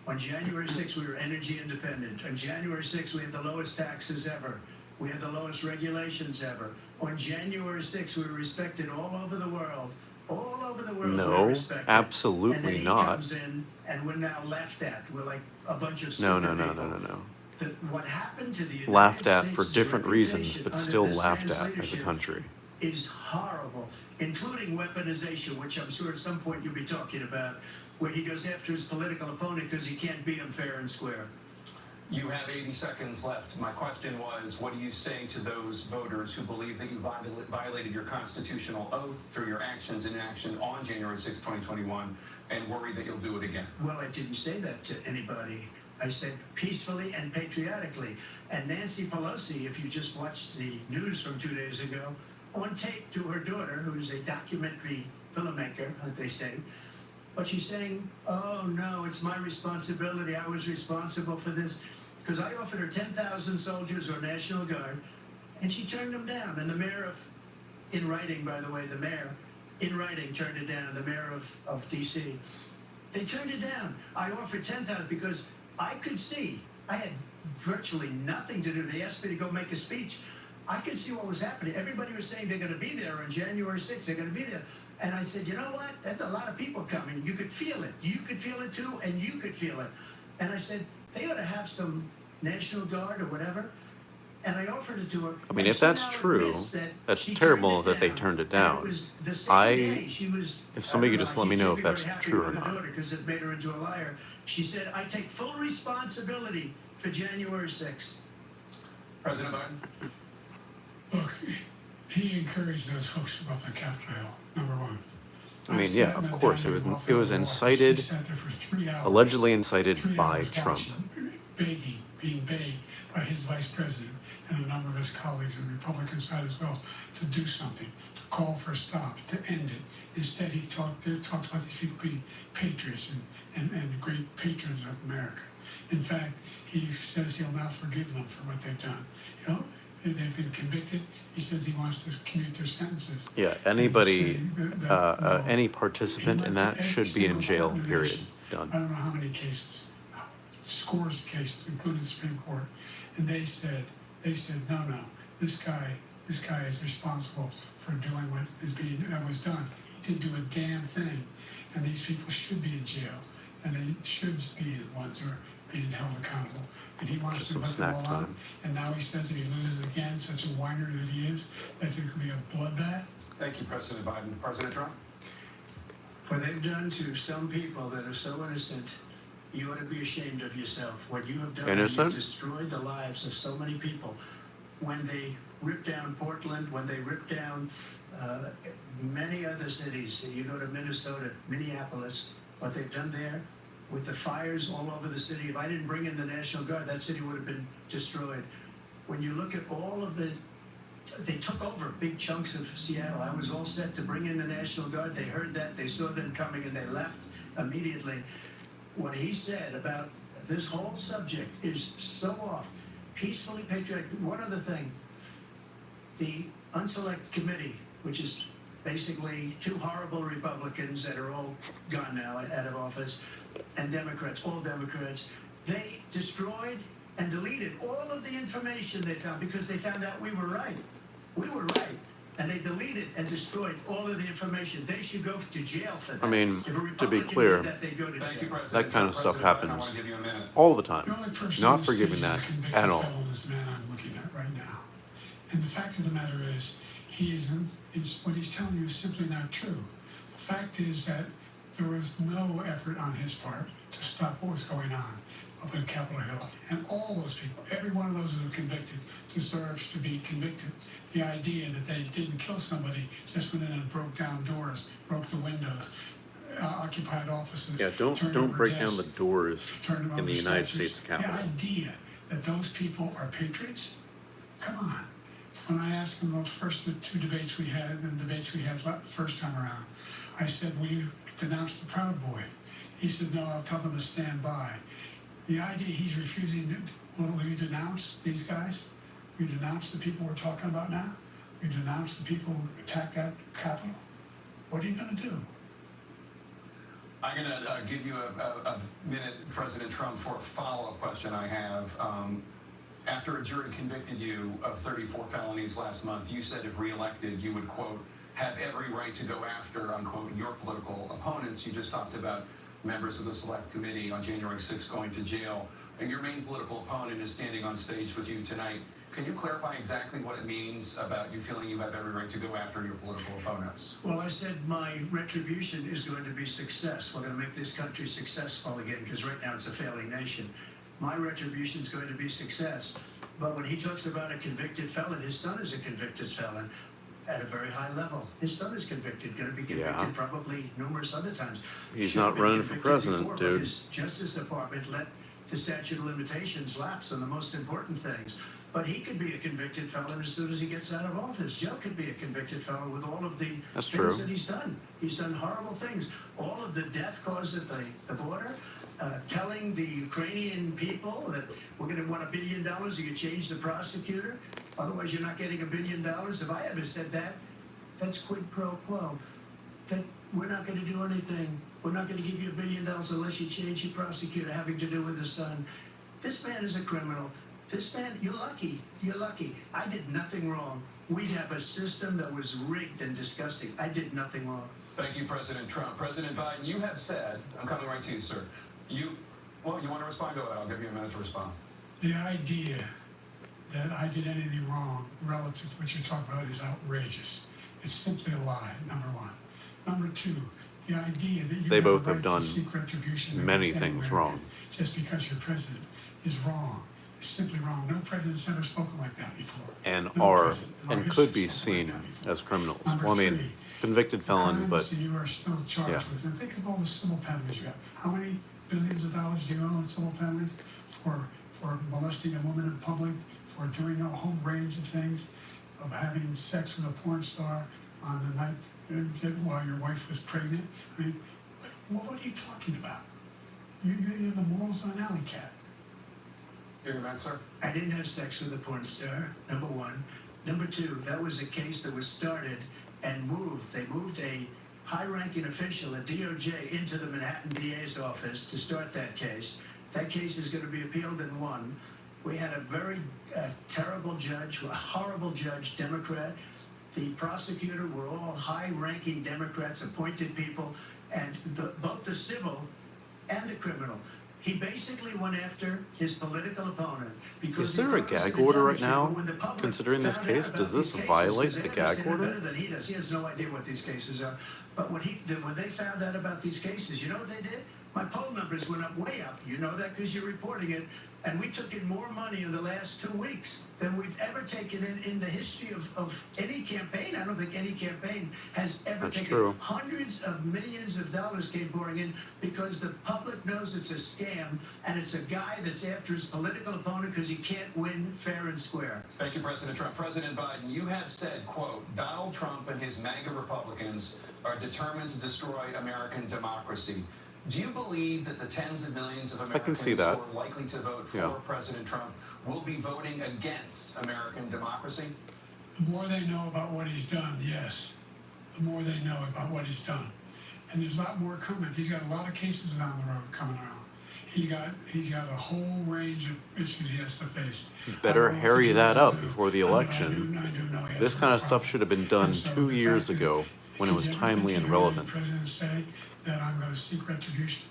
On January 6th, we were energy independent. On January 6th, we had the lowest taxes ever. We had the lowest regulations ever. On January 6th, we were respected all over the world. All over the world, we No, were respected. absolutely and then he not. comes in, and we're now laughed at. We're like a bunch of No, super no, no, people. no, no, no. What happened to the United Laughed at States' for different reasons, reputation but under still this laughed man's at as a leadership country. is horrible, including weaponization, which I'm sure at some point you'll be talking about, where he goes after his political opponent because he can't beat him fair and square. You have 80 seconds left. My question was, what do you say to those voters who believe that you violated your constitutional oath through your actions and inaction on January 6, 2021, and worry that you'll do it again? Well, I didn't say that to anybody. I said peacefully and patriotically. And Nancy Pelosi, if you just watched the news from 2 days ago, on tape to her daughter, who's a documentary filmmaker, they say, but she's saying, oh no, it's my responsibility. I was responsible for this. Because I offered her 10,000 soldiers or National Guard, and she turned them down. And the mayor in writing, by the way, the mayor, in writing, turned it down, the mayor of D.C. They turned it down. I offered 10,000 because I could see, I had virtually nothing to do. They asked me to go make a speech. I could see what was happening. Everybody was saying they're going to be there on January 6th. They're going to be there. And I said, you know what? That's a lot of people coming. You could feel it. You could feel it too, and you could feel it. And I said, they ought to have some National Guard or whatever. And I offered it to her. I mean, and if she that's now true, admits that that's she terrible turned it that they down. turned it And down. it was the same day she was, If somebody I could don't just know, let me she know should if be very that's happy true or with her not. daughter because it made her into a liar. She said, I take full responsibility for January 6th. President Biden? Look, he encouraged those folks to go up the Capitol Hill, number one. I mean, sat yeah, in of the course, dining it room was off it was the Oval Office. incited, He sat there for 3 hours. allegedly incited 3 by hours Trump. watching, being begged by his vice president and a number of his colleagues on the Republican side as well to do something, to call for a stop, to end it. Instead, they talked about these people being patriots and great patrons of America. In fact, he says he'll now forgive them for what they've done. They've been convicted. He says he wants to commute their sentences. Yeah, anybody, No. any participant in that should be in jail, period. I Done. don't know how many cases, scores of cases, including the Supreme Court, and they said, no, this guy is responsible for doing what was done. He didn't do a damn thing, and these people should be in jail, and they should be the ones who are being held accountable. And he wants Just to some let them all snack out. time. And now he says if he loses again, such a whiner that he is, that there could be a bloodbath. Thank you, President Biden. President Trump? What they've done to some people that are so innocent, you ought to be ashamed of yourself. What you have done, Innocent? you've destroyed the lives of so many people. When they ripped down Portland, when they ripped down many other cities, you go to Minnesota, Minneapolis, what they've done there, with the fires all over the city. If I didn't bring in the National Guard, that city would have been destroyed. When you look at all of they took over big chunks of Seattle. I was all set to bring in the National Guard. They heard that, they saw them coming, and they left immediately. What he said about this whole subject is so off. Peacefully patriotic. One other thing, the Unselect Committee, which is basically two horrible Republicans that are all gone now, out of office, and Democrats, all Democrats, they destroyed and deleted all of the information they found because they found out we were right. We were right. And they deleted and destroyed all of the information. They should go to jail for that. I mean, If a to be Republican clear, did that, they'd go to Thank jail. you, President. that kind of stuff President Biden, I happens want to give you a minute. all the The time. only person Not who's forgiving accused that as a convicted at all. felon is the man I'm looking at right now. And the fact of the matter is what he's telling you is simply not true. The fact is that there was no effort on his part to stop what was going on. up in Capitol Hill. And all those people, every one of those who were convicted, deserves to be convicted. The idea that they didn't kill somebody, just went in and broke down doors, broke the windows, occupied offices. Yeah, don't break down the doors in the United States Capitol. The idea that those people are patriots, come on. When I asked him those first two debates we had, and debates we had the first time around, I said, will you denounce the Proud Boy? He said, no, I'll tell them to stand by. The idea he's refusing to, will you denounce these guys? Will you denounce the people we're talking about now? Will you denounce the people who attacked that Capitol? What are you going to do? I'm going to give you a minute, President Trump, for a follow-up question I have. After a jury convicted you of 34 felonies last month, you said if reelected, you would, quote, have every right to go after, unquote, your political opponents. You just talked about members of the Select Committee on January 6th going to jail. And your main political opponent is standing on stage with you tonight. Can you clarify exactly what it means about you feeling you have every right to go after your political opponents? Well, I said my retribution is going to be success. We're going to make this country successful again, because right now it's a failing nation. My retribution is going to be success. But when he talks about a convicted felon, his son is a convicted felon at a very high level. His son is convicted, going to be convicted probably numerous other times. He's not running for president, before, dude. But his Justice Department let the statute of limitations lapse on the most important things. But he could be a convicted felon as soon as he gets out of office. Joe could be a convicted felon with all of the things that he's done. He's done horrible things. All of the death caused at the border, telling the Ukrainian people that we're going to want $1 billion if you change the prosecutor. Otherwise, you're not getting $1 billion. If I ever said that, that's quid pro quo. That we're not going to do anything. We're not going to give you $1 billion unless you change your prosecutor having to do with the son. This man is a criminal. This man, you're lucky. You're lucky. I did nothing wrong. We have a system that was rigged and disgusting. I did nothing wrong. Thank you, President Trump. President Biden, you have said, I'm coming right to you, sir. You want to respond? Go ahead. I'll give you a minute to respond. The idea that I did anything wrong relative to what you're talking about is outrageous. It's simply a lie, number one. Number two, the idea that They both have have done many things wrong. Just because you're president is wrong. It's simply wrong. No president's ever spoken like that before. And No could be seen as criminals. Number Well, I mean, three, convicted felon, crimes but that you are still charged with. And think of all the civil penalties you have. How many billions of dollars do you owe in civil penalties for molesting a woman in public, for doing a whole range of things, of having sex with a porn star on the night while your wife was pregnant? I mean, what are you talking about? You have the morals on alley cat. Your man, sir. I didn't have sex with a porn star, number one. Number two, that was a case that was started and moved. They moved a high-ranking official at DOJ into the Manhattan DA's office to start that case. That case is going to be appealed and won. We had a very terrible judge, a horrible judge, Democrat. The prosecutor were all high-ranking Democrats, appointed people, and both the civil and the criminal. He basically went after his political opponent. Is there a gag order right now, considering this case? Does this violate the gag order? Better than he does. He has no idea what these cases are. But when they found out about these cases, you know what they did? My poll numbers went up, way up. You know that because you're reporting it. And we took in more money in the last 2 weeks than we've ever taken in the history of any campaign. I don't think any campaign has ever taken. Hundreds of millions of dollars came pouring in because the public knows it's a scam and it's a guy that's after his political opponent because he can't win fair and square. Thank you, President Trump. President Biden, you have said, quote, Donald Trump and his MAGA Republicans are determined to destroy American democracy. Do you believe that the tens of millions of Americans who are likely to vote for President Trump will be voting against American democracy? The more they know about what he's done, yes. The more they know about what he's done. And there's a lot more coming. He's got a lot of cases down the road coming around. He's got a whole range of issues he has to face. You better hurry that up before the election. I do know This kind of stuff should have been done 2 years ago when it was timely and relevant. Did you ever hear any president say that I'm going to seek retribution?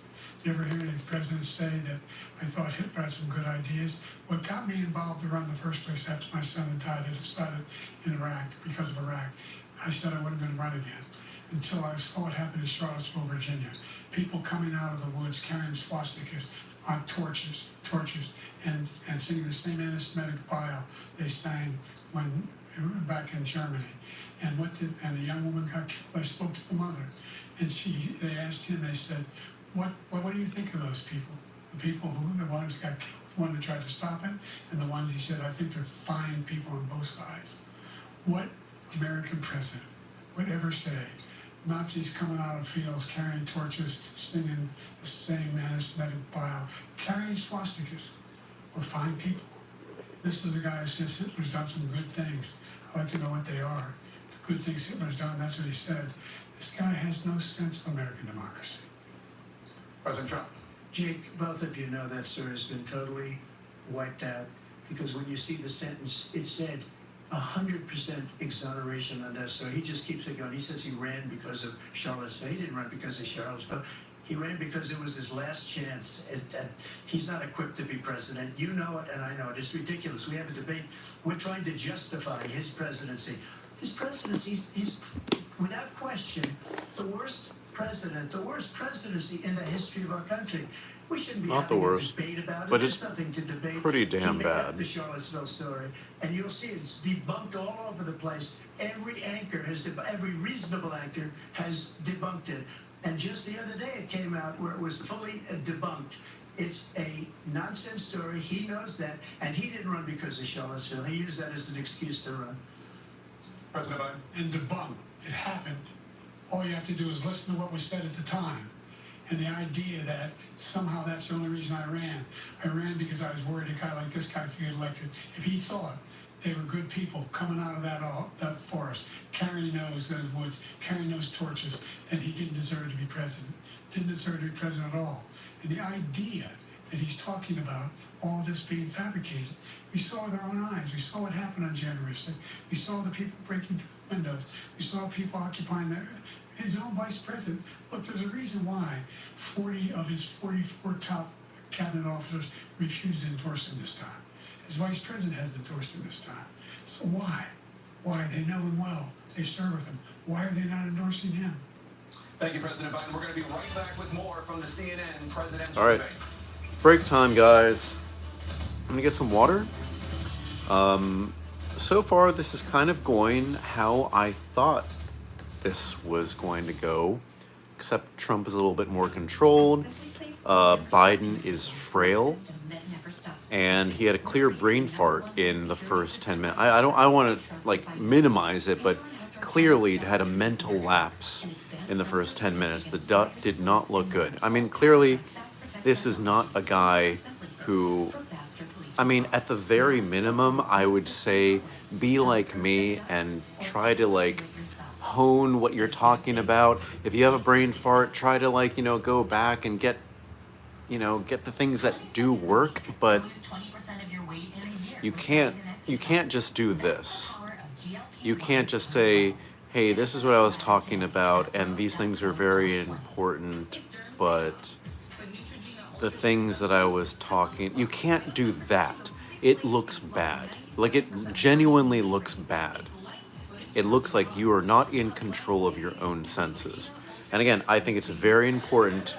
Did you ever hear any president say that I thought Hitler had some good ideas? What got me involved to run in the first place after my son had died, I decided in Iraq, because of Iraq, I said I wasn't going to run again until I saw what happened in Charlottesville, Virginia. People coming out of the woods carrying swastikas, on torches, and singing the same anti-Semitic bile they sang when back in Germany. And the young woman got killed. I spoke to the mother, and they asked him. They said, what do you think of those people? The people the ones who got killed, the one who tried to stop it, and the ones he said, I think they're fine people on both sides. What American president would ever say Nazis coming out of fields carrying torches, singing the same anti-Semitic bile, carrying swastikas were fine people? This is a guy who says Hitler's done some good things. I'd like to know what they are. The good things Hitler's done, that's what he said. This guy has no sense of American democracy. President Trump. Jake, both of you know that story has been totally wiped out, because when you see the sentence, it said 100% exoneration on that story. He just keeps it going. He says he ran because of Charlottesville. He didn't run because of Charlottesville. He ran because it was his last chance. He's not equipped to be president. You know it, and I know it. It's ridiculous. We have a debate. We're trying to justify his presidency. His presidency is, without question, the worst president, the worst presidency in the history of our country. We shouldn't be Not the having worst, a debate about it. but There's it's nothing to debate. pretty damn He made bad. up the Charlottesville story, and you'll see it's debunked all over the place. Every anchor every reasonable anchor has debunked it. And just the other day it came out where it was fully debunked. It's a nonsense story. He knows that, and he didn't run because of Charlottesville. He used that as an excuse to run. President Biden. And debunk. It happened. All you have to do is listen to what was said at the time. And the idea that somehow that's the only reason I ran. I ran because I was worried a guy like this guy could get elected. If he thought they were good people coming out of that forest, carrying those woods, carrying those torches, then he didn't deserve to be president. Didn't deserve to be president at all. And the idea that he's talking about all this being fabricated, we saw with our own eyes. We saw what happened on January 6th. We saw the people breaking through the windows. We saw people occupying his own vice president. Look, there's a reason why 40 of his 44 top cabinet officers refused to endorse him this time. His vice president hasn't endorsed him this time. So why? Why? They know him well. They serve with him. Why are they not endorsing him? Thank you, President Biden. We're going to be right back with more from the CNN presidential All right. debate. Break time, guys. I'm gonna get some water. So far, this is kind of going how I thought this was going to go, except Trump is a little bit more controlled. Biden is frail, and he had a clear brain fart in the first 10 minutes. I don't want to like minimize it, but clearly it had a mental lapse in the first 10 minutes. The duck did not look good. I mean, clearly, this is not a guy who, I mean, at the very minimum, I would say be like me and try to like hone what you're talking about. If you have a brain fart, try to like, go back and get the things that do work, but you can't just do this. You can't just say, hey, this is what I was talking about, and these things are very important, but the things that I was talking, you can't do that. It looks bad. Like, it genuinely looks bad. It looks like you are not in control of your own senses. And again, I think it's very important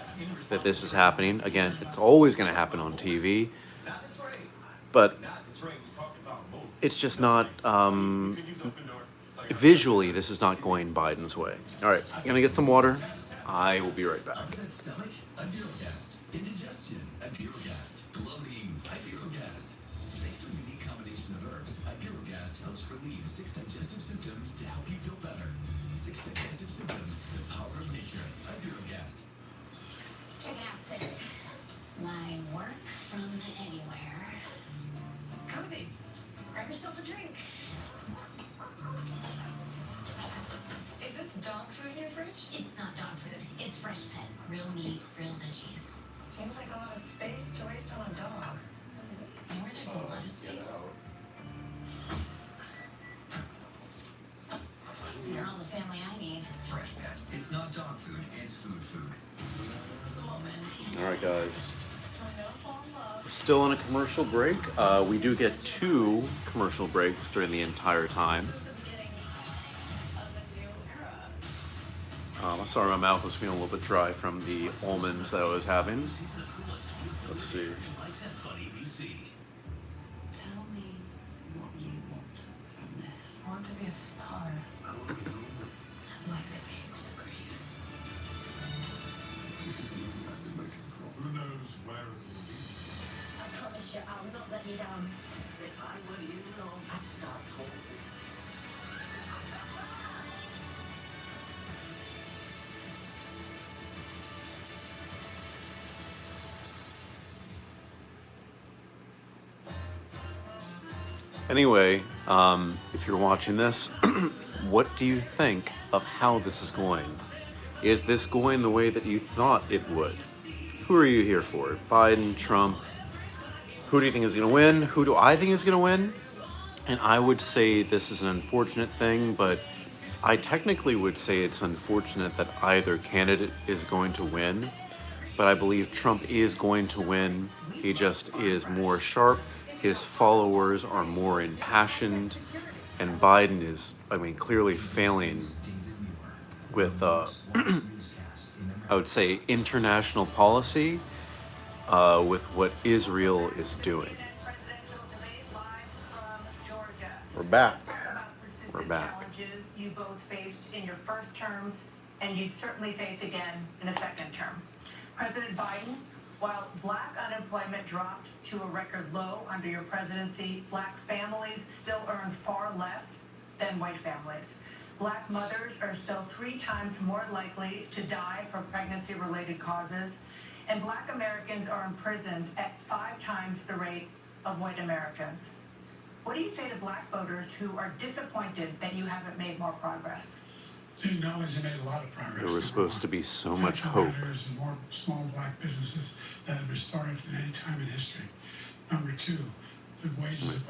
that this is happening. Again, it's always going to happen on TV, but it's just not, visually, this is not going Biden's way. All right, I'm going to get some water. I will be right back. Upset stomach? Ibirogast. Indigestion? Ibirogast. Bloating? Ibirogast. Thanks to a unique combination of herbs, Ibirogast helps relieve 6 digestive symptoms to help you feel better. 6 digestive symptoms, the power of nature. Ibirogast. Check it out, sis. My work from anywhere. Cozy. Grab yourself a drink. Is this dog food in your fridge? It's not dog food. It's fresh pet. Real meat, real veggies. Seems like a lot of space to waste on a dog. And where there's a lot of space. You're all the family I need. Fresh pet. It's not dog food, it's food. All right, guys. We're still on a commercial break. We do get 2 commercial breaks during the entire time. I'm sorry, my mouth was feeling a little bit dry from the almonds that I was having. Let's see. Lights at Fun ABC. Tell me what you want from this. I want to be a star. I want to be home. I'd like to be to the grave. This is the only I can make it call. Who knows where it will be? I promise you, I'll not let you down. If I were you, I'd start talking. Anyway, if you're watching this, what do you think of how this is going? Is this going the way that you thought it would? Who are you here for? Biden, Trump? Who do you think is going to win? Who do I think is going to win? And I would say this is an unfortunate thing, but I technically would say it's unfortunate that either candidate is going to win. But I believe Trump is going to win. He just is more sharp. His followers are more impassioned. And Biden is, I mean, clearly failing with, I would say, international policy with what Israel is doing. We're back. We're back. Challenges you both faced in your first terms, and you'd certainly face again in a second term. President Biden, while black unemployment dropped to a record low under your presidency, black families still earn far less than white families. Black mothers are still 3 times more likely to die from pregnancy-related causes, and black Americans are imprisoned at 5 times the rate of white Americans. What do you say to black voters who are disappointed that you haven't made more progress? They acknowledge they made a lot of progress. There was supposed to be so much Fact of hope. the matter is, more small black businesses that have been started than any time in history. Number 2, the wages of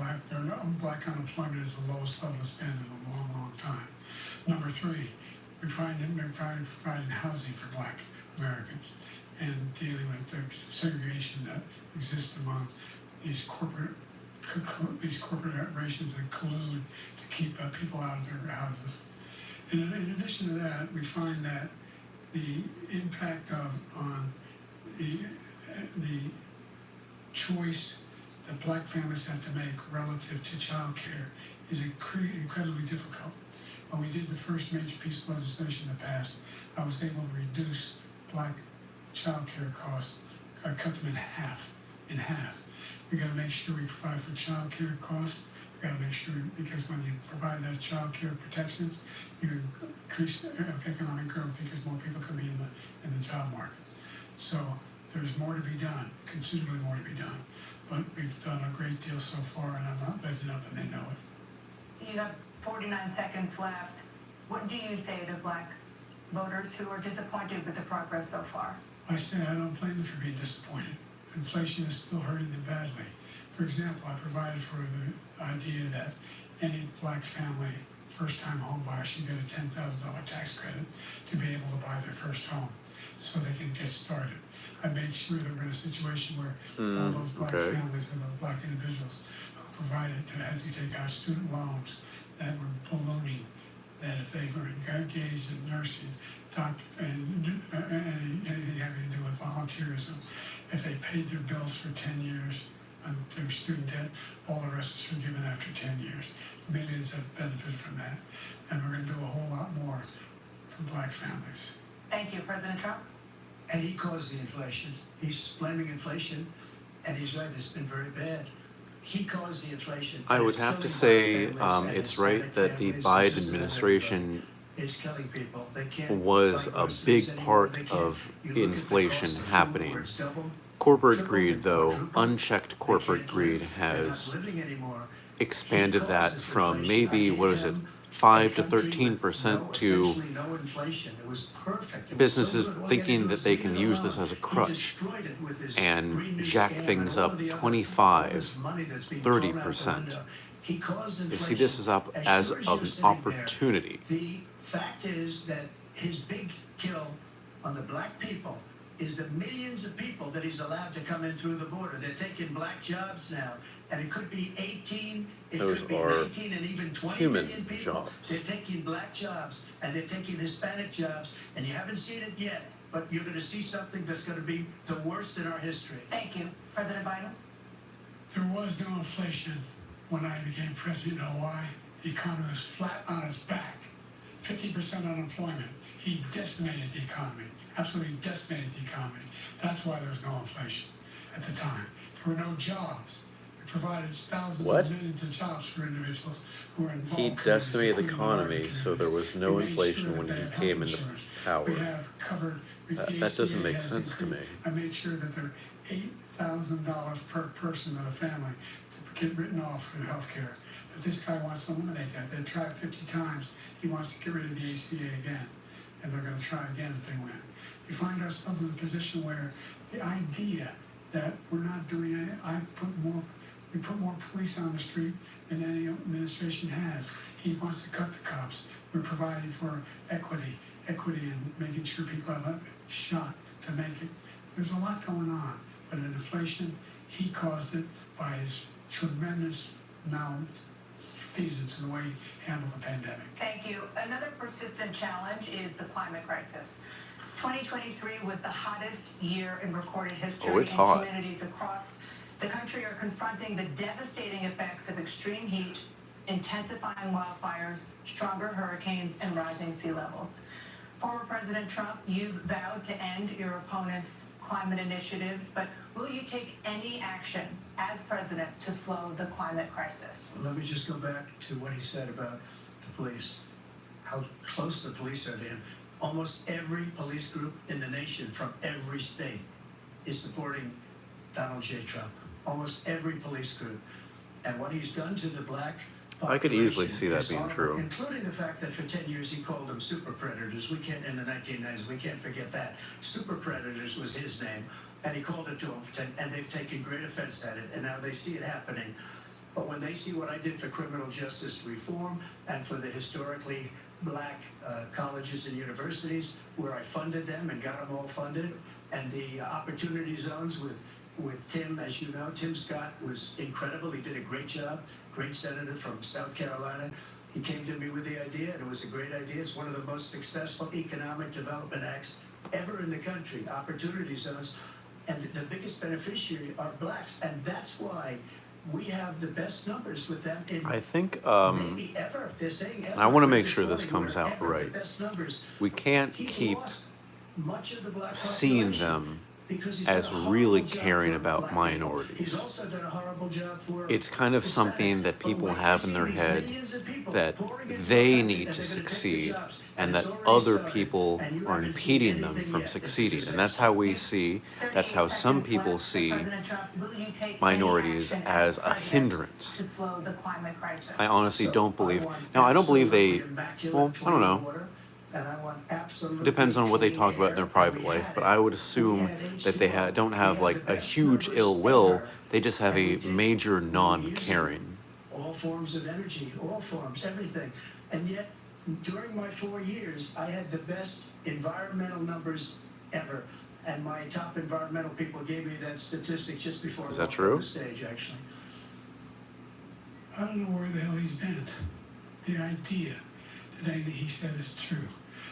black unemployment is the lowest level it's been in a long, long time. Number 3, we're providing housing for black Americans and dealing with the segregation that exists among these corporate corporations that collude to keep people out of their houses. And in addition to that, we find that the impact on the choice that black families have to make relative to child care is incredibly difficult. When we did the first major piece of legislation in the past, I was able to reduce black child care costs. I cut them in half. We got to make sure we provide for child care costs. We got to make sure, because when you provide those child care protections, you increase economic growth because more people can be in the job market. So there's more to be done, considerably more to be done. But we've done a great deal so far, and I'm not letting up, and they know it. You have 49 seconds left. What do you say to black voters who are disappointed with the progress so far? I say I don't blame them for being disappointed. Inflation is still hurting them badly. For example, I provided for the idea that any black family, first-time home buyer, should get a $10,000 tax credit to be able to buy their first home so they can get started. I made sure that we're in a situation where all those black families and those black individuals who had to take out student loans that were ballooning, that if they were engaged in nursing, and anything having to do with volunteerism, if they paid their bills for 10 years on their student debt, all the rest is forgiven after 10 years. Millions have benefited from that. And we're going to do a whole lot more for black families. Thank you, President Trump. And he caused the inflation. He's blaming inflation, and he's right, it's been very bad. He caused the inflation. I would have to say it's right that the Biden administration is killing people. They can't was a big part of inflation happening. Corporate greed, though, unchecked corporate greed has expanded that from maybe, 5 to 13% to businesses thinking that they can use this as a crutch and jack things up 25, 30%. They see this as an opportunity. The fact is that his big kill on the black people is the millions of people that he's allowed to come in through the border. They're taking black jobs now, and it could be 18, it could be 19, and even 20 million people. Jobs. They're taking black jobs, and they're taking Hispanic jobs, and you haven't seen it yet. but you're going to see something that's going to be the worst in our history. Thank you. President Biden? There was no inflation when I became president. You know why? The economy was flat on its back. 50% unemployment. He decimated the economy. Absolutely decimated the economy. That's why there was no inflation at the time. There were no jobs. We provided thousands What? of millions of jobs for individuals who were involved. He decimated the economy, so there was no inflation when he came into power. We have covered. That doesn't make sense to me. I made sure that there are $8,000 per person in a family to get written off for health care. But this guy wants to eliminate that. They tried 50 times. He wants to get rid of the ACA again. And they're going to try again if they win. We find ourselves in a position where the idea that we're not doing it, we put more police on the street than any administration has. He wants to cut the cops. We're providing for equity and making sure people have a shot to make it. There's a lot going on, but in inflation, he caused it by his tremendous malfeasance in the way he handled the pandemic. Thank you. Another persistent challenge is the climate crisis. 2023 was the hottest year in recorded history. Oh, it's hot. Communities across the country are confronting the devastating effects of extreme heat, intensifying wildfires, stronger hurricanes, and rising sea levels. Former President Trump, you've vowed to end your opponent's climate initiatives, but will you take any action as president to slow the climate crisis? Let me just go back to what he said about the police, how close the police are to him. Almost every police group in the nation from every state is supporting Donald J. Trump. Almost every police group. And what he's done to the black I could easily population see that is being horrible, true. including the fact that for 10 years he called them super predators. We can't, in the 1990s, we can't forget that. Super predators was his name, and he called it to them for 10, and they've taken great offense at it, and now they see it happening. But when they see what I did for criminal justice reform and for the historically black colleges and universities, where I funded them and got them all funded, and the opportunity zones with Tim, as you know, Tim Scott was incredible. He did a great job. Great senator from South Carolina. He came to me with the idea, and it was a great idea. It's one of the most successful economic development acts ever in the country, opportunity zones. And the biggest beneficiary are blacks, and that's why we have the best numbers with them in I think, maybe ever. They're saying ever. and I want to make sure this comes out Ever, right. the best numbers. We can't He's keep lost much of the black seeing population them because he's as done a horrible really job caring for about black people. He's minorities. also done a horrible job for It's kind of something Hispanics. that But people when you have in see their these head millions of people that pouring into a they country need that to they're gonna take the succeed jobs, and it's that already other started, people and you are haven't seen impeding them anything from yet. It's succeeding. just And that's how we see, that's how 38 some seconds people left. see President Trump, will you take minorities any action as a president hindrance. to slow the climate crisis? I honestly So don't believe. want Now, I don't believe they. absolutely immaculate, Well, I don't clean know. water, and I want absolutely Depends on what they clean talk about in their air, private and we life, had but it. I would We assume had that they H2O. don't have We had like the a best huge numbers ill will. ever, They just have and we a did. major We were non-caring. using all forms of energy, all forms, everything. And yet, during my 4 years, I had the best environmental numbers ever. And my top environmental people gave me that statistic just before Is I that walked true? on the stage, actually. I don't know where the hell he's been. The idea that anything he said is true.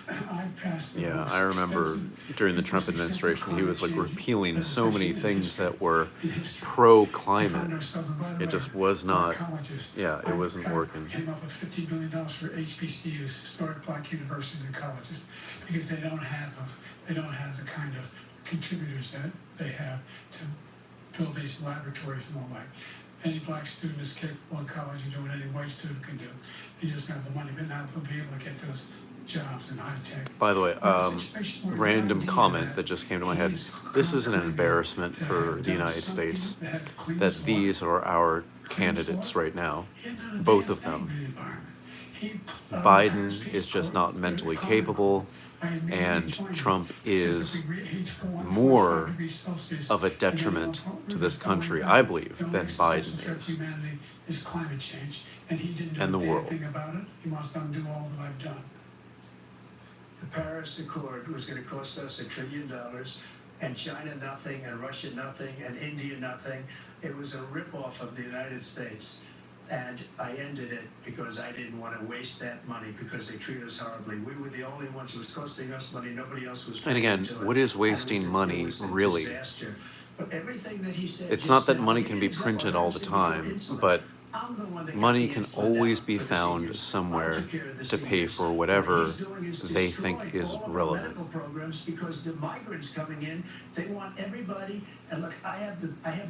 I passed the Yeah, most I remember extensive- during the most Trump extensive administration, he was like climate change repealing so many legislation in things history. that were In history. We find pro-climate. ourselves, and by the It way, just was our not. colleges, Yeah, it wasn't working. Came up with $50 billion for HBCUs, historic black universities and colleges, because they don't have the kind of contributors that they have to build these laboratories and all that. Any black student is capable in college of doing any white student can do. They just have the money, but now they'll be able to get those jobs in high tech. By the way, random comment that just came to my head. This is an embarrassment for the United States that these are our candidates right now. Both of them. Biden is just not mentally capable, and Trump is more of a detriment to this country, I believe, than Biden is. Is climate change, and he didn't do And the a damn world. thing about it. He must undo all that I've done. The Paris Accord was going to cost us $1 trillion, and China nothing, and Russia nothing, and India nothing. It was a ripoff of the United States. And I ended it because I didn't want to waste that money because they treat us horribly. We were the only ones who was costing us money. Nobody else was paying And again, into it. what is And it wasting was a- money, it was a really? disaster. But everything that he said It's just not that now, money he can did be exactly printed what I all was the saying before time, insulin. but I'm the one that got money the can insulin always down be for the found seniors. somewhere I took care of the to pay seniors. for What whatever he's doing is they think destroying is all of our relevant. medical programs because the migrants coming in, they want everybody. And look, I have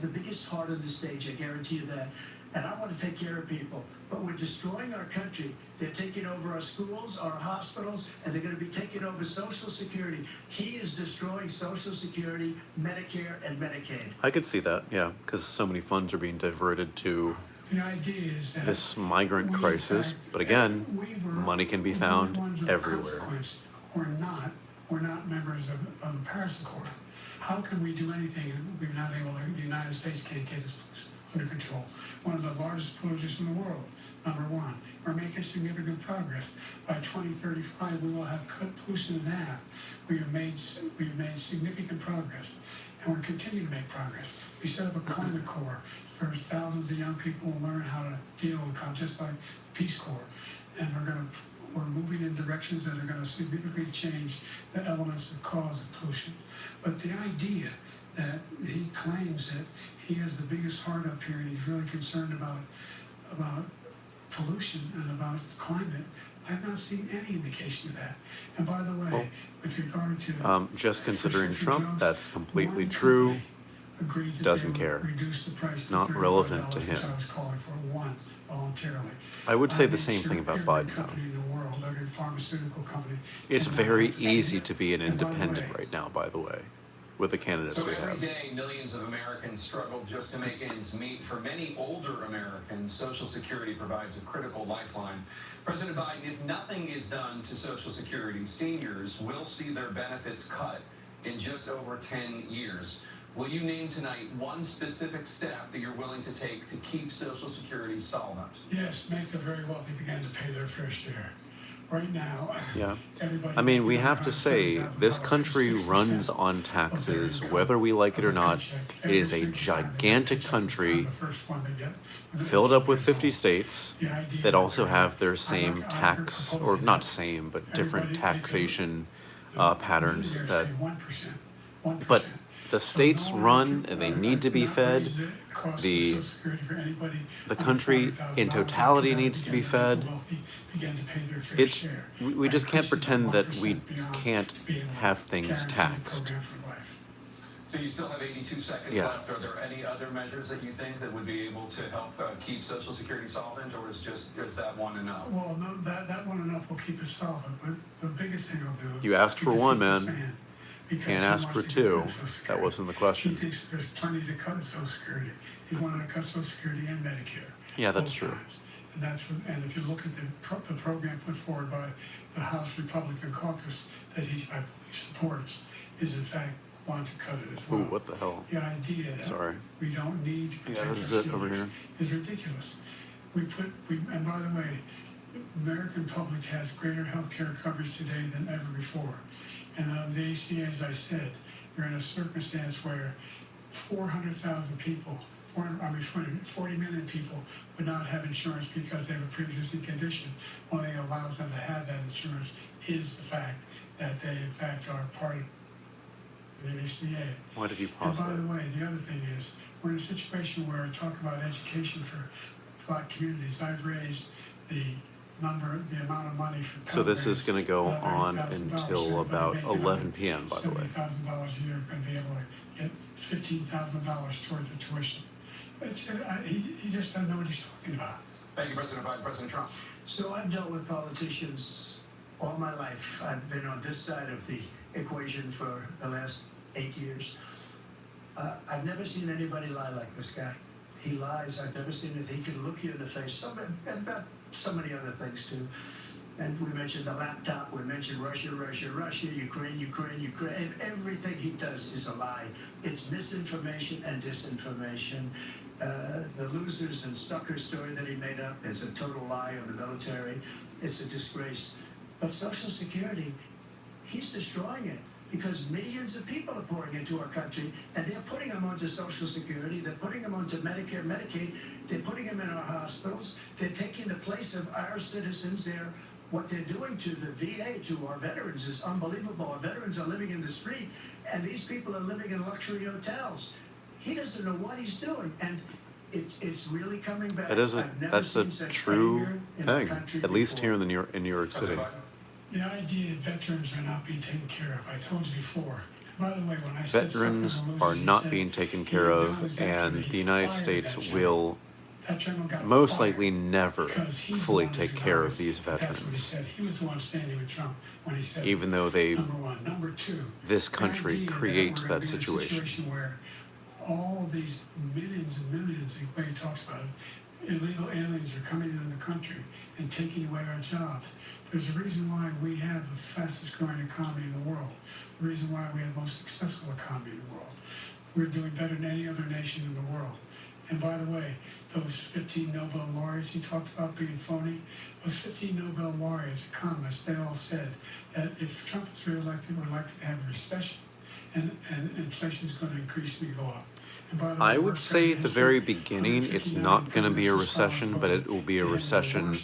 the biggest heart on the stage. I guarantee you that. And I want to take care of people. But we're destroying our country. They're taking over our schools, our hospitals, and they're going to be taking over Social Security. He is destroying Social Security, Medicare, and Medicaid. I could see that, yeah, because so many funds are being diverted to The idea is that this migrant we, in crisis. fact, But again, we were- money can be we were found ones of everywhere. consequence. We're not members of the Paris Accord. How can we do anything? We're not able to, the United States can't get us under control. One of the largest polluters in the world, number one. We're making significant progress. By 2035, we will have cut pollution in half. We've made significant progress, and we're continuing to make progress. We set up a climate corps for thousands of young people to learn how to deal with climate, just like the Peace Corps. And we're moving in directions that are going to significantly change the elements that cause the pollution. But the idea that he claims that he has the biggest heart up here and he's really concerned about pollution and about climate, I've not seen any indication of that. And by the way, Well, with regard to just considering prescription Trump, drugs, that's completely one true. company agreed that Doesn't they would care. reduce the price to Not $35, relevant to which him. I was calling for one voluntarily. I would say I the made same sure thing about every Biden, though. company in the world, every pharmaceutical company, It's can very now- easy to be an And by the independent way, right now, by the way, with the candidates So we every have. day, millions of Americans struggle just to make ends meet. For many older Americans, Social Security provides a critical lifeline. President Biden, if nothing is done to Social Security, seniors will see their benefits cut in just over 10 years. Will you name tonight one specific step that you're willing to take to keep Social Security solvent? Yes, make the very wealthy begin to pay their fair share. Right now, Yeah. everybody. I mean, we making have to say, this $170,000 country gets 6% runs on of their taxes, income whether we like it of or their not. paycheck. It Every is a single time they get a gigantic paycheck, country it's the first one they get when filled the up with gets 50 home. states The idea that also they're- have their I'm same not- I'm tax, or proposing not that same, but different everybody make taxation the patterns millionaires that, pay 1%. 1%. but the So states no one run can- and they need to be not fed. raise the cost of The- Social Security for anybody the under country $500,000 in totality without needs to be begin make the fed. wealthy begin to pay their fair It's, share we by just can't increasing the pretend that we 1% beyond can't to be able to have things guarantee the taxed. program for life. So you still have 82 seconds Yeah. left. Are there any other measures that you think that would be able to help keep Social Security solvent, or is that one enough? Well, no, that one enough will keep it solvent, but the biggest thing I'll do. You asked for is one, defeat this man. because Can't he ask wants for to get rid two. of Social That Security. wasn't the He question. thinks there's plenty to cut in Social Security. He's wanting to cut Social Security and Medicare. Yeah, that's both true. times. And if you look at the program put forward by the House Republican caucus that I believe supports, is in fact want to cut it as well. Ooh, what the hell? The idea that Sorry. we don't need to Yeah, protect this is our it over seniors here. is ridiculous. And by the way, the American public has greater health care coverage today than ever before. And the ACA, as I said, we're in a circumstance where 400,000 people, 40 million people would not have insurance because they have a pre-existing condition. One thing that allows them to have that insurance is the fact that they in fact are part of the ACA. Why did you And pause by that? the way, the other thing is, we're in a situation where I talk about education for Black communities. I've raised the amount of money for So this is Pell going to go Grants, on $30,000 until for about everybody making 11 p.m., by the way. $70,000 a year, going to be able to get $15,000 towards the tuition. He just doesn't know what he's talking about. Thank you, President Biden. President Trump. So I've dealt with politicians all my life. I've been on this side of the equation for the last 8 years. I've never seen anybody lie like this guy. He lies. I've never seen it. He can look you in the face. And about so many other things too. And we mentioned the laptop. We mentioned Russia, Ukraine. And everything he does is a lie. It's misinformation and disinformation. The losers and suckers story that he made up is a total lie on the military. It's a disgrace. But Social Security, he's destroying it. because millions of people are pouring into our country, and they're putting them onto Social Security, they're putting them onto Medicare, Medicaid, they're putting them in our hospitals, they're taking the place of our citizens. What they're doing to the VA, to our veterans, is unbelievable. Our veterans are living in the street, and these people are living in luxury hotels. He doesn't know what he's doing, and it's really coming back. That's a true thing, at least here in New York City. The idea that veterans are not being taken care of, I told you before. By the way, when I said Veterans are not being taken care of, and the United States will most likely never fully take care of these veterans. He was the one standing with Trump when he said, even though number one. Number two, this country creates that situation. Where all of these millions and millions, the way he talks about it, illegal aliens are coming into the country and taking away our jobs. There's a reason why we have the fastest growing economy in the world. The reason why we have the most successful economy in the world. We're doing better than any other nation in the world. And by the way, those 15 Nobel laureates he talked about being phony, those 15 Nobel laureates, economists, they all said that if Trump is reelected, we're likely to have a recession, and inflation is going to increasingly go up. And by the way, I would say at the very beginning, it's not going to be a recession, but it will be a recession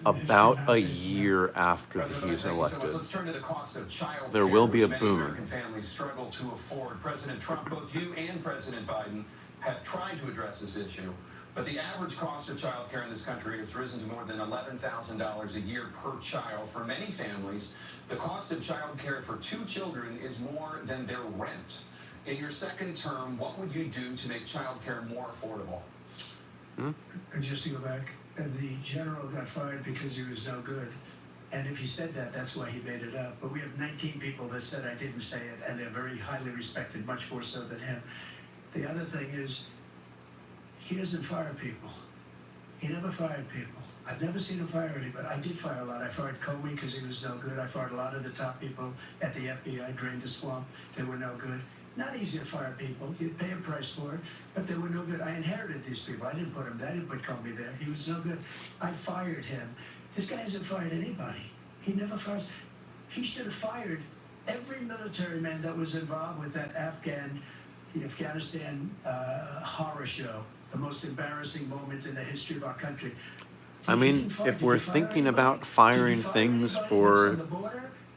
about a year after he's elected. Let's turn to the cost of child There will be a care, which boom. many American families struggle to afford. President Trump, both you and President Biden have tried to address this issue, but the average cost of child care in this country has risen to more than $11,000 a year per child. For many families, the cost of child care for 2 children is more than their rent. In your second term, what would you do to make child care more affordable? And just to go back, the general got fired because he was no good. And if he said that, that's why he made it up. But we have 19 people that said I didn't say it, and they're very highly respected, much more so than him. The other thing is, he doesn't fire people. He never fired people. I've never seen him fire anybody. I did fire a lot. I fired Comey because he was no good. I fired a lot of the top people at the FBI, drained the swamp. They were no good. Not easy to fire people. You pay a price for it, but they were no good. I inherited these people. I didn't put him there. I didn't put Comey there. He was no good. I fired him. This guy hasn't fired anybody. He never fires. He should have fired every military man that was involved with that the Afghanistan horror show, the most embarrassing moment in the history of our country. I mean, if we're thinking about firing things for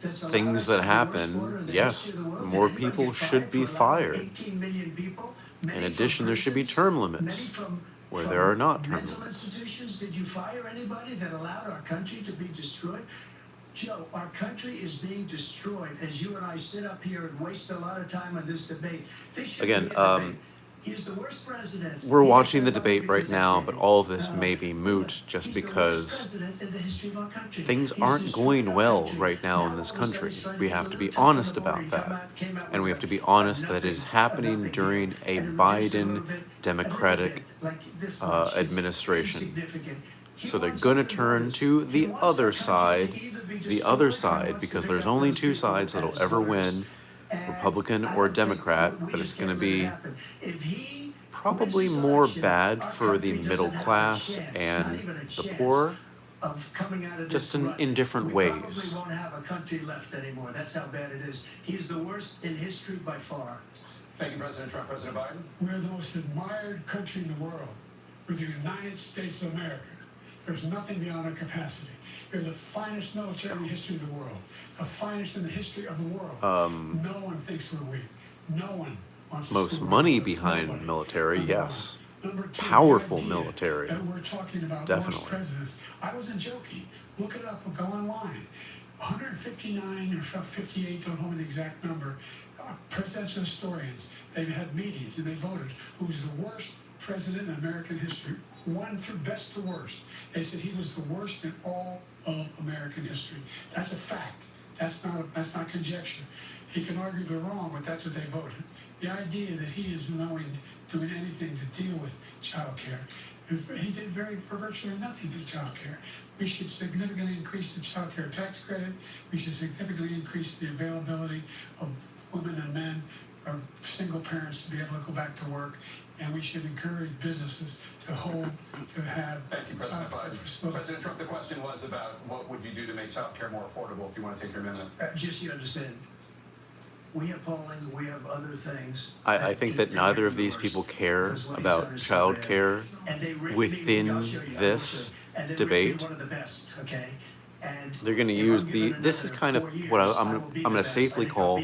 things that happen, yes, more people should be fired. In addition, there should be term limits where there are not term mental limits. institutions. Did you fire anybody that allowed our country to be destroyed? Joe, our country is being destroyed as you and I sit up here and waste a lot of time on this debate. This should Again, be a debate. He is the worst president. We're watching the debate right now, but all of this may be moot just because things aren't going well right now in this country. We have to be honest about that. And we have to be honest that it is happening during a Biden Democratic administration. So they're going to turn to the other side, because there's only 2 sides that'll ever win, Republican or Democrat, but it's going to be probably more bad for the middle class and the poor, just in different ways. We won't have a country left anymore. That's how bad it is. He is the worst in history by far. Thank you, President Trump. President Biden? We're the most admired country in the world. We're the United States of America. There's nothing beyond our capacity. We're the finest military in the history of the world. The finest in the history of the world. No one thinks we're weak. No one wants to Most screw money around with us. behind Nobody. military, Number yes. one. Number two, Powerful the idea military, that we're talking about definitely. most presidents. I wasn't joking. Look it up or go online. 159 or 58, don't hold me the exact number, presidential historians, they've had meetings and they voted who's the worst president in American history, one through best to worst. They said he was the worst in all of American history. That's a fact. That's not conjecture. He can argue they're wrong, but that's what they voted. The idea that he is doing anything to deal with child care, he did virtually nothing to child care. We should significantly increase the child care tax credit. We should significantly increase the availability of women and men or single parents to be able to go back to work. And we should encourage businesses to have. Thank you, President Biden. President Trump, the question was about what would you do to make child care more affordable, if you want to take your amendment. Just so you understand, we have polling, we have other things. I think that neither of these people care about child care within this debate. One of the best, okay? And They're going to use this is kind of what I'm going to safely call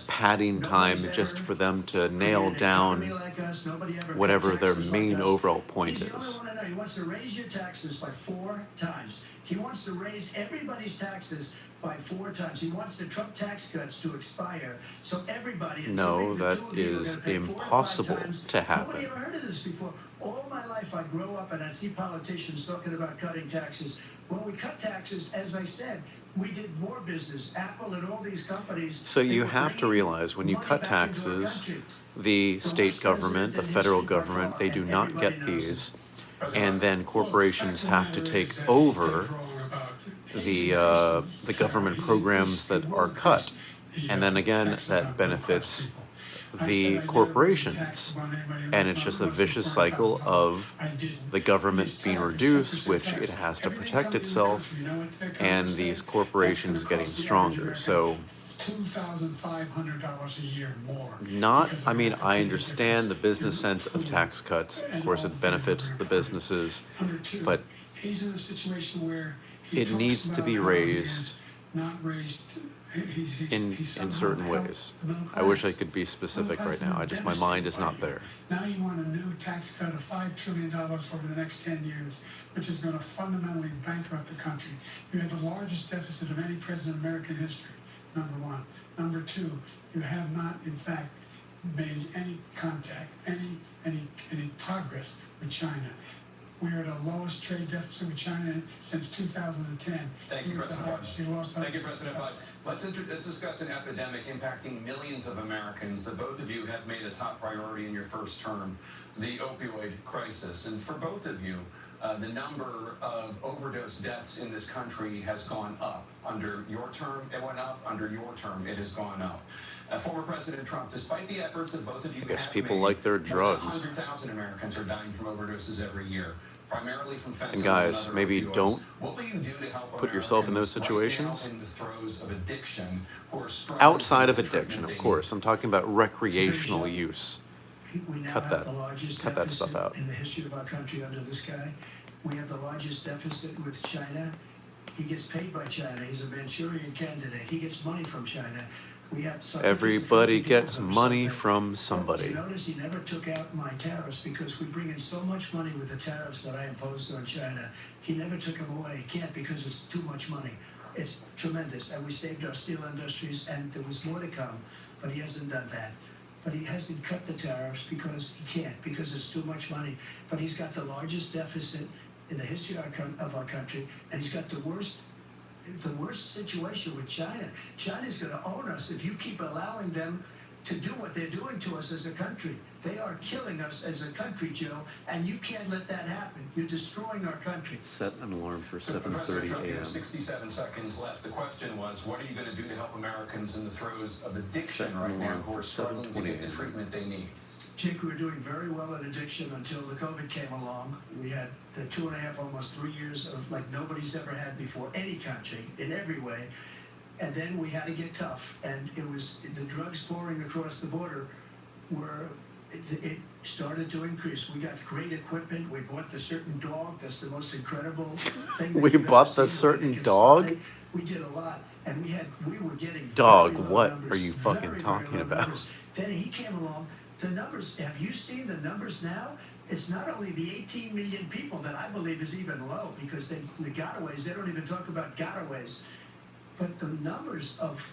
padding time, just for them to nail down whatever their main overall point is. He wants to raise your taxes by 4 times. He wants to raise everybody's taxes by 4 times. He wants the Trump tax cuts to expire, so everybody. No, that is impossible to happen. Nobody ever heard of this before. All my life, I grow up and I see politicians talking about cutting taxes. When we cut taxes, as I said, we did more business. Apple and all these companies. So you have to realize when you cut taxes, the state government, the federal government, they do not get these, and then corporations have to take over the government programs that are cut, and then again that benefits the corporations, and it's just a vicious cycle of the government being reduced, which it has to protect itself, and these corporations getting stronger. So $2,500 a year more. I mean, I understand the business sense of tax cuts. Of course, it benefits the businesses, but he's in a situation where it needs to be raised not raised. in certain ways. I wish I could be specific right now. My mind is not there. Now you want a new tax cut of $5 trillion over the next 10 years, which is going to fundamentally bankrupt the country. You have the largest deficit of any president in American history, number one. Number two, you have not, in fact, made any contact, any progress with China. We are at the lowest trade deficit with China since 2010. Thank you, President Biden. Thank you, President Biden. Let's discuss an epidemic impacting millions of Americans that both of you have made a top priority in your first term, the opioid crisis. And for both of you, the number of overdose deaths in this country has gone up. Under your term, it went up. Under your term, it has gone up. Former President Trump, despite the efforts that both of you I guess have people made, like their more than drugs. 100,000 Americans are dying from overdoses every year, primarily from fentanyl. And guys, other maybe opioids. don't What will you do to help put yourself in those Americans right situations. now in the throes of addiction, who are struggling Outside of with the addiction, treatment of they course. I'm talking about recreational use. We now Cut have that. the largest Cut that stuff deficit out. in the history of our country under this guy. We have the largest deficit with China. He gets paid by China. He's a Manchurian candidate. He gets money from China. We have Everybody gets money from somebody. You notice he never took out my tariffs because we bring in so much money with the tariffs that I imposed on China. He never took them away. He can't because it's too much money. It's tremendous. And we saved our steel industries, and there was more to come, but he hasn't done that. But he hasn't cut the tariffs because he can't, because it's too much money. But he's got the largest deficit in the history of our country, and he's got the worst situation with China. China's going to own us if you keep allowing them to do what they're doing to us as a country. They are killing us as a country, Joe, and you can't let that happen. You're destroying our country. Set an alarm for President 7:30 Trump, you a.m. have 67 seconds left. The question was, what are you going to do to help Americans in the throes of addiction Set an right now alarm who are for struggling to 7:20 get the a.m. treatment they need? Jake, we were doing very well in addiction until the COVID came along. We had the 2.5, almost 3 years of like nobody's ever had before, any country, in every way. And then we had to get tough. And it was the drugs pouring across the border it started to increase. We got great equipment. We bought the certain dog. That's the most incredible thing. We bought the certain dog? We did a lot. And we were getting Dog, very low what numbers, are you fucking very, very talking low about? numbers. Then he came along. The numbers, have you seen the numbers now? It's not only the 18 million people that I believe is even low because the gotaways, they don't even talk about gotaways. But the numbers of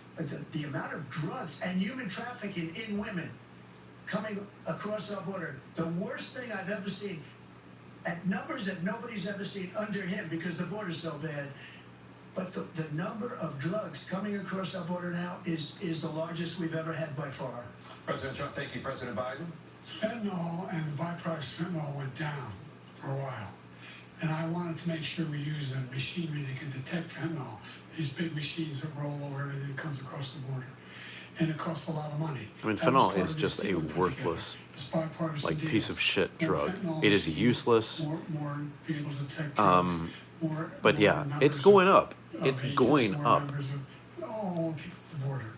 the amount of drugs and human trafficking in women coming across our border, the worst thing I've ever seen, at numbers that nobody's ever seen under him because the border's so bad. But the number of drugs coming across our border now is the largest we've ever had by far. President Trump, thank you. President Biden? Fentanyl and the byproducts of fentanyl went down for a while. And I wanted to make sure we use the machinery that can detect fentanyl. These big machines that roll over everything that comes across the border. And it costs a lot of money. I mean, That was fentanyl part is of the just a deal we put worthless, together. This bipartisan like, deal. piece of shit More drug. fentanyl It is machines, useless. More be able to detect drugs. But more yeah, numbers it's going up. of It's agents, going more up. numbers of all people at the border.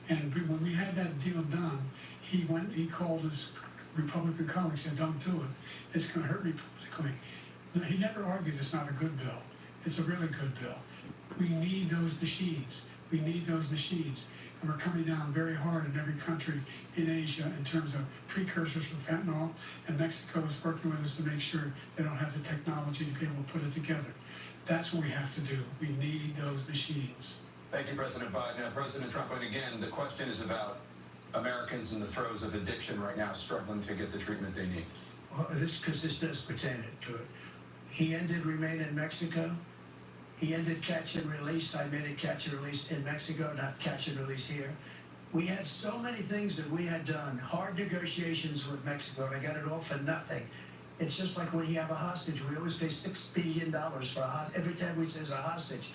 And when we had that deal done, he called his Republican colleagues and said, don't do it. It's going to hurt me politically. He never argued it's not a good bill. It's a really good bill. We need those machines. We need those machines. And we're coming down very hard in every country in Asia in terms of precursors for fentanyl. And Mexico is working with us to make sure they don't have the technology to be able to put it together. That's what we have to do. We need those machines. Thank you, President Biden. Now, President Trump, and again, the question is about Americans in the throes of addiction right now, struggling to get the treatment they need. Well, this does pertain to it. He ended Remain in Mexico. He ended catch and release. I made it catch and release in Mexico, not catch and release here. We had so many things that we had done, hard negotiations with Mexico, and I got it all for nothing. It's just like when you have a hostage. We always pay $6 billion for a hostage. Every time we say a hostage.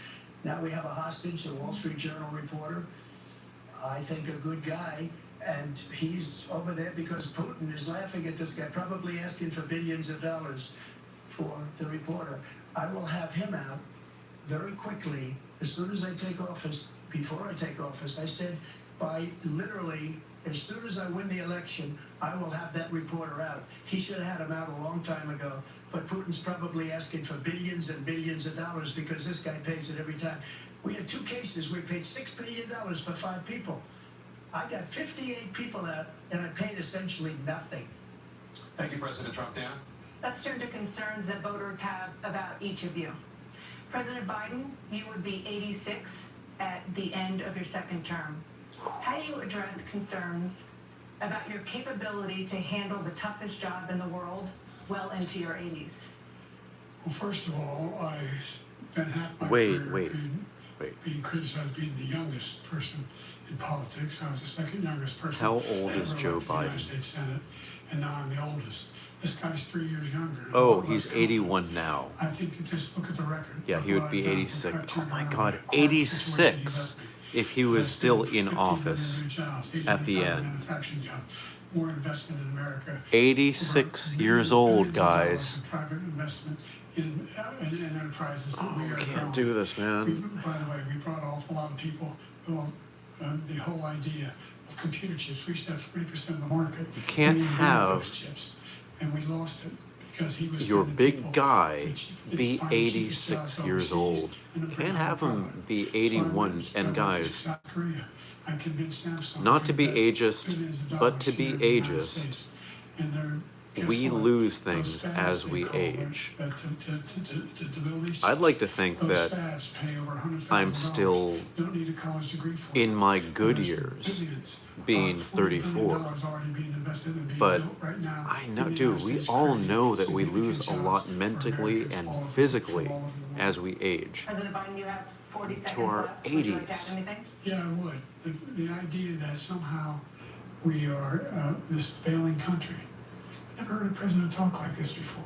Now we have a hostage, a Wall Street Journal reporter, I think a good guy, and he's over there because Putin is laughing at this guy, probably asking for billions of dollars for the reporter. I will have him out very quickly, as soon as I take office. Before I take office, I said, by literally, as soon as I win the election, I will have that reporter out. He should have had him out a long time ago, but Putin's probably asking for billions and billions of dollars because this guy pays it every time. We had 2 cases. We paid $6 billion for 5 people. I got 58 people out, and I paid essentially nothing. Thank you, President Trump. Dan? Let's turn to concerns that voters have about each of you. President Biden, you would be 86 at the end of your second term. How do you address concerns about your capability to handle the toughest job in the world well into your 80s? Well, first of all, I spent half my Wait. career being criticized being the youngest person in politics. I was the second youngest person. How old is ever Joe elected to the United Biden? States Senate, and now I'm the oldest. This guy's 3 years younger. Oh, he's 81 now. I think that just look at the record. Yeah, Look he what would be I've done. 86. Look Oh my at God, the situation 86 he left me. if he was still in 15 office million jobs, at the 80,000 end. manufacturing jobs, more investment in America. 86 years old, guys. Private investment in enterprises that we Oh, are we can't growing. do this, man. By the way, we brought an awful lot of people who the whole idea of computer chips. We used to have 3% of the market. You can't We invented have those chips, and we lost it because he was your sending big people guy to be find the cheapest 86 jobs years overseas old. and to bring Can't home have product. him be So I 81. went And to guys, South Korea. I convinced Samsung not to be invest ageist, billions of but dollars to be here in the United ageist, States. And they're, guess we what? lose Those things fabs, as they we call it, age. to build these I'd like to chips, think those that fabs pay over $100,000. I'm still Don't need a college degree for in it. my good There's years, billions. being $40 34. billion already being invested and being But built right now I in know, the dude, United we States, all creating know that we significant lose a jobs lot for mentally Americans and all over- physically from all over the world. as we age. President Biden, you have 40 seconds our left. Would you like to 80s. add anything? Yeah, I would. The idea that somehow we are this failing country. I've never heard a president talk like this before.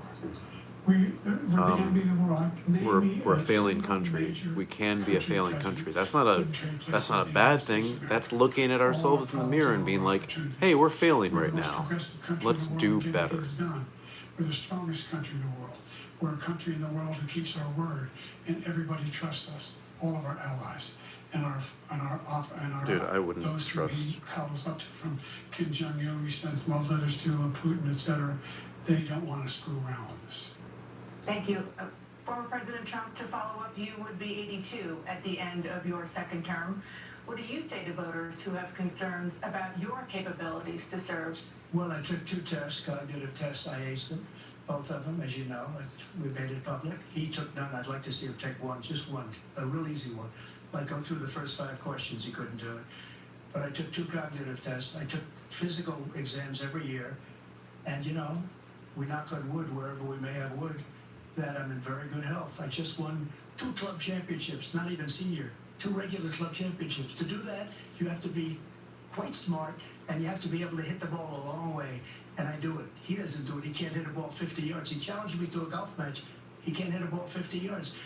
We're the envy of the world. We're a failing country. We can be a failing country. That's not a bad thing. That's looking at ourselves in the mirror and being like, hey, we're failing right now. Let's do better. We're the strongest country in the world. We're a country in the world who keeps our word, and everybody trusts us. All of our allies and our Dude, I wouldn't those who trust. he calls up to, from Kim Jong Un, we sent love letters to, and Putin, etc. They don't want to screw around with us. Thank you. Former President Trump, to follow up, you would be 82 at the end of your second term. What do you say to voters who have concerns about your capabilities to serve? Well, I took 2 tests, cognitive tests. I aced them, both of them, as you know. We made it public. He took none. I'd like to see him take one, just one, a real easy one. Like go through the first 5 questions, he couldn't do it. But I took 2 cognitive tests. I took physical exams every year. And you know, we knock on wood wherever we may have wood, that I'm in very good health. I just won 2 club championships, not even senior, 2 regular club championships. To do that, you have to be quite smart, and you have to be able to hit the ball a long way, and I do it. He doesn't do it. He can't hit a ball 50 yards. He challenged me to a golf match. He can't hit a ball 50 yards.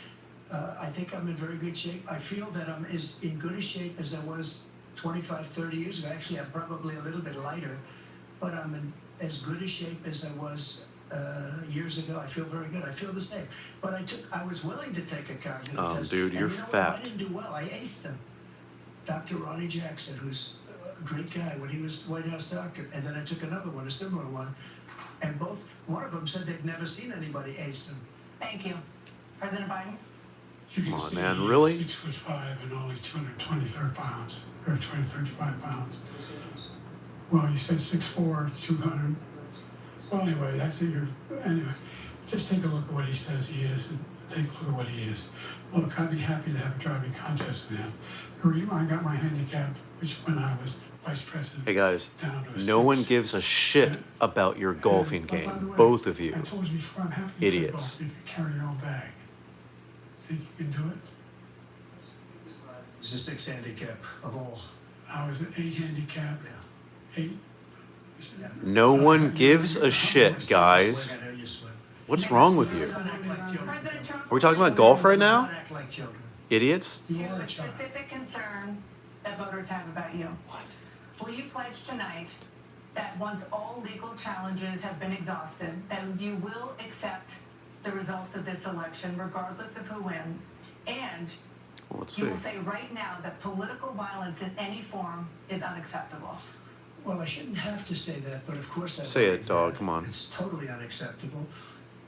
I think I'm in very good shape. I feel that I'm as in good a shape as I was 25, 30 years ago. Actually, I'm probably a little bit lighter, but I'm in as good a shape as I was years ago. I feel very good. I feel the same. But I was willing to take a cognitive test. Dude, And you're you know what? fat. I didn't do well. I aced them. Dr. Ronnie Jackson, who's a great guy when he was White House doctor, and then I took another one, a similar one, and one of them said they'd never seen anybody ace them. Thank you. President Biden? You can Come on, see man, he's really? 6'5" and only 223 pounds, or 235 pounds. Well, you said 6'4", 200. Well, anyway, that's it. Anyway, just take a look at what he says he is, and take a look at what he is. Look, I'd be happy to have a driving contest with him. The reason I got my handicap, which when I was vice president. Hey guys, down to a no one 6. gives a shit about your golfing By the game. way, Both of you. I told you before, I'm happy to play Idiots. golf if you carry your own bag. Think you can do it? It's the 6 handicap of all. I was an 8 handicap. Yeah. 8. No one gives a shit, guys. I know you sweat. What's wrong with you? Don't act like children. President Trump. Are we talking about golf right Don't now? act like children. Idiots? You To are a a child. specific concern that voters have about you. What? Will you pledge tonight that once all legal challenges have been exhausted, that you will accept the results of this election, regardless of who wins, and Well, let's you see. will say right now that political violence in any form is unacceptable? Well, I shouldn't have to say that, but of course I Say it, believe dog, that. come on. It's totally unacceptable.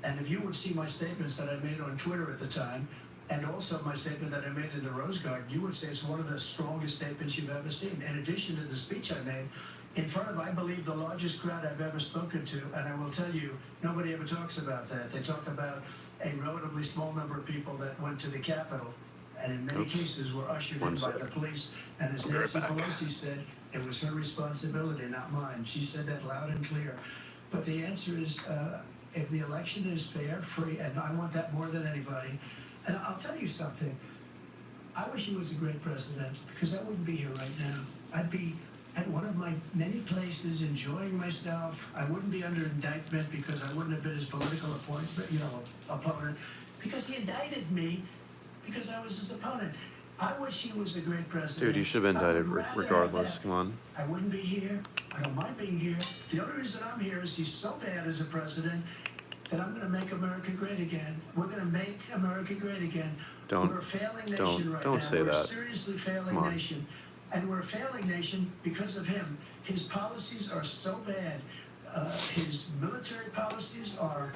And if you would see my statements that I made on Twitter at the time, and also my statement that I made in the Rose Garden, you would say it's one of the strongest statements you've ever seen. In addition to the speech I made, in front of, I believe, the largest crowd I've ever spoken to, and I will tell you, nobody ever talks about that. They talk about a relatively small number of people that went to the Capitol, and in many Oops. cases were ushered One in by sec. the police. And as I'll be right Nancy back. Pelosi said, it was her responsibility, not mine. She said that loud and clear. But the answer is, if the election is fair, free, and I want that more than anybody. And I'll tell you something. I wish he was a great president, because I wouldn't be here right now. I'd be at one of my many places enjoying myself. I wouldn't be under indictment because I wouldn't have been his political opponent, because he indicted me because I was his opponent. I wish he was a great president. Dude, you should have been I would indicted rather have regardless. that. Come on. I wouldn't be here. I don't mind being here. The only reason I'm here is he's so bad as a president that I'm going to make America great again. We're going to make America great again. Don't- We're a failing nation don't- right don't now. say We're a that. seriously failing Come on. nation. And we're a failing nation because of him. His policies are so bad. His military policies are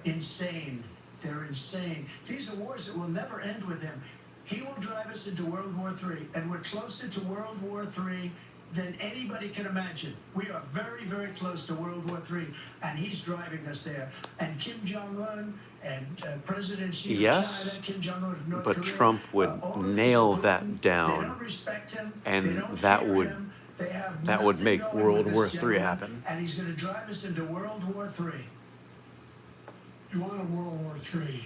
insane. They're insane. These are wars that will never end with him. He will drive us into World War III, and we're closer to World War III than anybody can imagine. We are very, very close to World War III, and he's driving us there. And Kim Jong-un and President Xi Yes, of China, Kim Jong-un of North but Korea, Trump would all of nail these that Putin, down, They don't respect him. and They don't that fear would- him. They have that would nothing make going World with War this III gentleman, happen. And he's going to drive us into World War III. You want a World War III,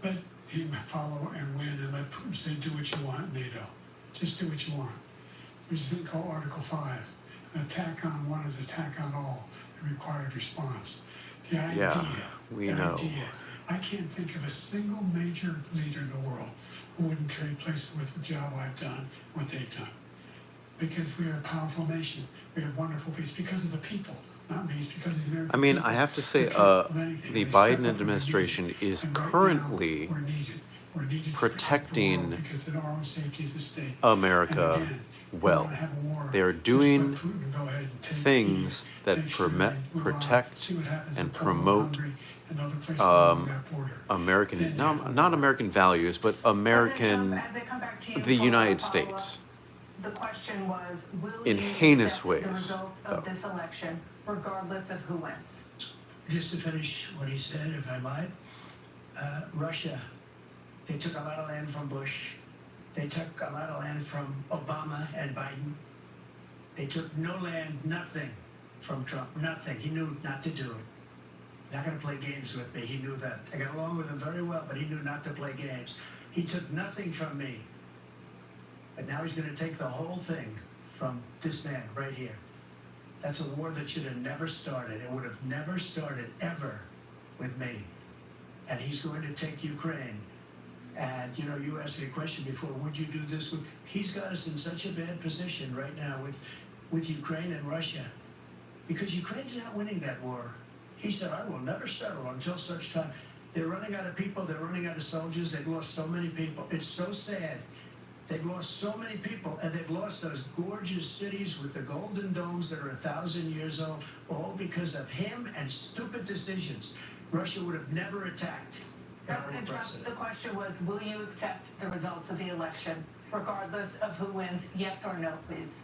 let him follow and win, and let Putin say, do what you want, NATO. Just do what you want. There's a thing called Article 5. An attack on one is attack on all, the required response. The idea, we the know. idea, I can't think of a single major leader in the world who wouldn't trade places with the job I've done, what they've done. Because we are a powerful nation. We have wonderful peace because of the people, not me. It's because of the American I mean, people. I have to say, They can't do anything. the They step up Biden and we need administration it. is And right now, currently we're needed. We're needed to protecting protect the world because in our own safety is at stake. America And again, we well. wanna have a war. They are Just doing let Putin go ahead and take things Kyiv, that make sure they move on, protect see what happens and in Poland, promote, Hungary, and other places along that border. American, Then no, you have a not war. American values, but American, President Trump, as I come back to you the for a United follow-up, States. The question was, will In you heinous accept ways, the results of though. this election, regardless of who wins? Just to finish what he said, if I might, Russia, they took a lot of land from Bush. They took a lot of land from Obama and Biden. They took no land, nothing from Trump, nothing. He knew not to do it. Not going to play games with me. He knew that. I got along with him very well, but he knew not to play games. He took nothing from me. But now he's going to take the whole thing from this man right here. That's a war that should have never started. It would have never started ever with me. And he's going to take Ukraine. And, you know, you asked me a question before, would you do this? He's got us in such a bad position right now with Ukraine and Russia. Because Ukraine's not winning that war. He said, I will never settle until such time. They're running out of people. They're running out of soldiers. They've lost so many people. It's so sad. They've lost so many people, and they've lost those gorgeous cities with the golden domes that are 1,000 years old, all because of him and stupid decisions. Russia would have never attacked. President Trump, the question was, will you accept the results of the election, regardless of who wins? Yes or no, please.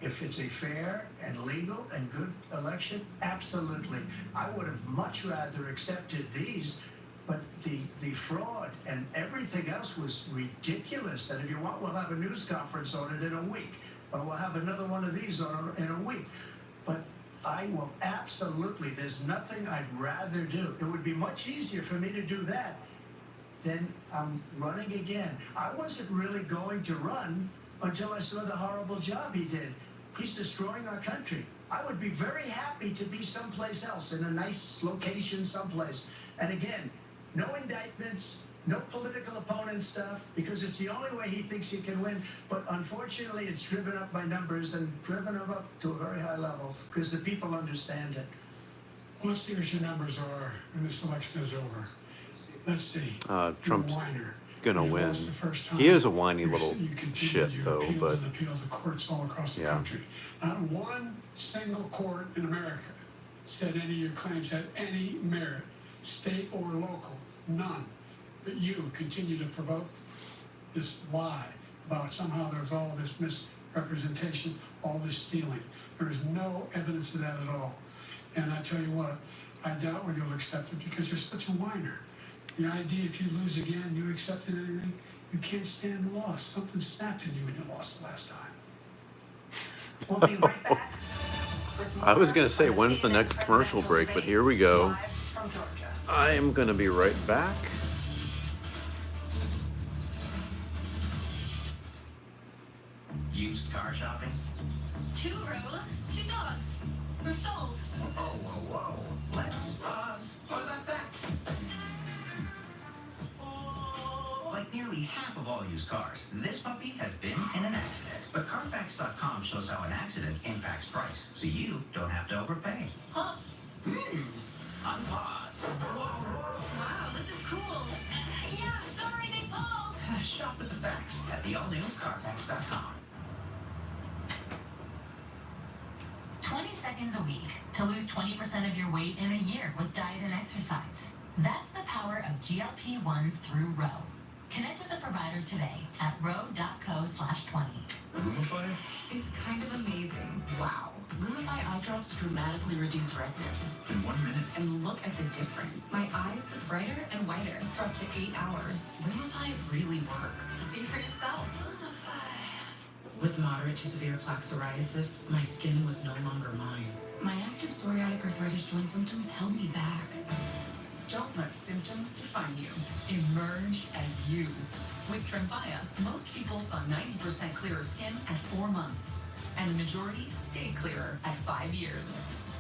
If it's a fair and legal and good election, absolutely. I would have much rather accepted these, but the fraud and everything else was ridiculous. And if you want, we'll have a news conference on it in a week, or we'll have another one of these in a week. But I will absolutely, there's nothing I'd rather do. It would be much easier for me to do that than running again. I wasn't really going to run until I saw the horrible job he did. He's destroying our country. I would be very happy to be someplace else, in a nice location someplace. And again, no indictments, no political opponent stuff, because it's the only way he thinks he can win. But unfortunately, it's driven up by numbers and driven him up to a very high level because the people understand it. Let's see what your numbers are when this election is over. Let's see. Trump's You're a whiner. gonna You win. lost the first time. He is a whiny You little continued, shit, you though, appealed but and appealed to courts all across the yeah. country. Not one single court in America said any of your claims had any merit, state or local, none. But you continue to provoke this lie about somehow there's all this misrepresentation, all this stealing. There is no evidence of that at all. And I tell you what, I doubt whether you'll accept it because you're such a whiner. The idea if you lose again, you accepted anything, you can't stand the loss. Something snapped in you when you lost the last time. We'll be right back. I was gonna say, when's the next commercial break, but here we go. Live from Georgia. I am gonna be right back. Used car shopping? 2 rows, 2 dogs. We're sold. Whoa, whoa, whoa. Let's pause for the facts. Like nearly half of all used cars, this puppy has been in an accident. But Carfax.com shows how an accident impacts price, so you don't have to overpay. Huh? Unpause. Whoa, Wow, this is cool. Yeah, sorry, they pulled. whoa. Shop with the facts at the all-new Carfax.com. 20 seconds a week to lose 20% of your weight in a year with diet and exercise. That's the power of GLP-1s through Ro. Connect with a provider today at ro.co/20. Lumify? It's kind of amazing. Wow. Lumify eye drops dramatically reduce redness. In 1 minute? And look at the difference. My eyes look brighter and whiter for up to 8 hours. Lumify really works. See for yourself. With moderate to severe plaque psoriasis, my skin was no longer mine. My active psoriatic arthritis joint symptoms held me back. Don't let symptoms define you. Emerge as you. With Tremfya, most people saw 90% clearer skin at 4 months, and the majority stayed clearer at 5 years.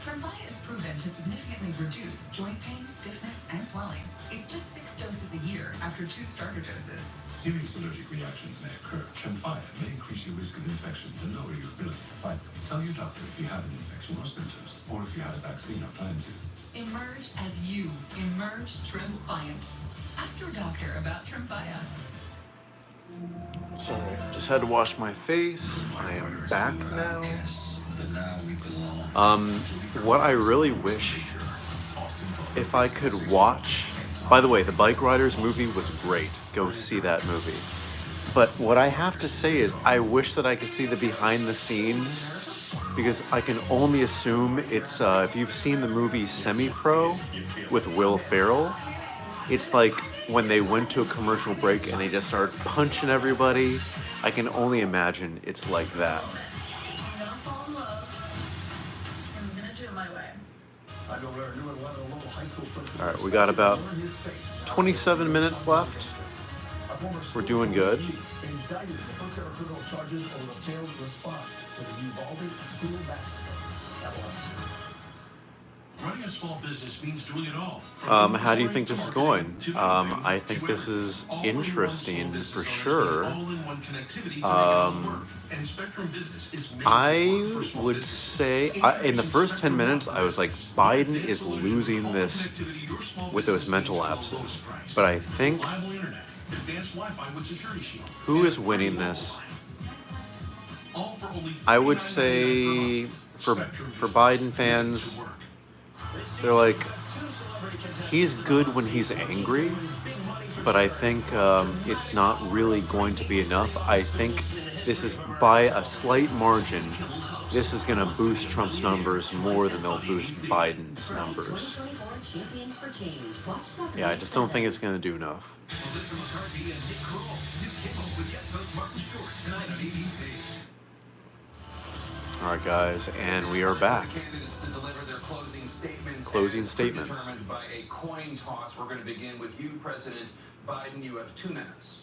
Tremfya is proven to significantly reduce joint pain, stiffness, and swelling. It's just 6 doses a year after 2 starter doses. Serious allergic reactions may occur. Tremfya may increase your risk of infections and lower your ability to fight them. Tell your doctor if you have an infection or symptoms, or if you had a vaccine or plan to. Emerge as you. Emerge Tremfyant. Ask your doctor about Tremfya. Sorry, just had to wash my face. I am back now. What I really wish, if I could watch. By the way, the Bike Riders movie was great. Go see that movie. But what I have to say is, I wish that I could see the behind the scenes, because I can only assume it's, if you've seen the movie Semi-Pro with Will Ferrell, it's like when they went to a commercial break and they just started punching everybody. I can only imagine it's like that. Don't fall in love. I'm gonna do it my way. All right, we got about 27 minutes left. We're doing good. Running a small business means doing it all. How do you think this is going? I think this is interesting for sure. I would say in the first 10 minutes, I was like, Biden is losing this with those mental lapses. But I think Advanced Wi-Fi with Security Shield. Who is winning this? All for only I would $49.99 say per month. for Biden fans, they're like, he's good when he's angry, but I think it's not really going to be enough. I think this is by a slight margin. This is going to boost Trump's numbers more than they'll boost Biden's numbers. Yeah, I just don't think it's going to do enough. Melissa McCarthy and Nick Kroll. New Kimmel with guest host Martin Short tonight on ABC. All right, guys, and we are back. Candidates to deliver their closing statements. Closing as statements. Determined by a coin toss. We're going to begin with you, President Biden. You have 2 minutes.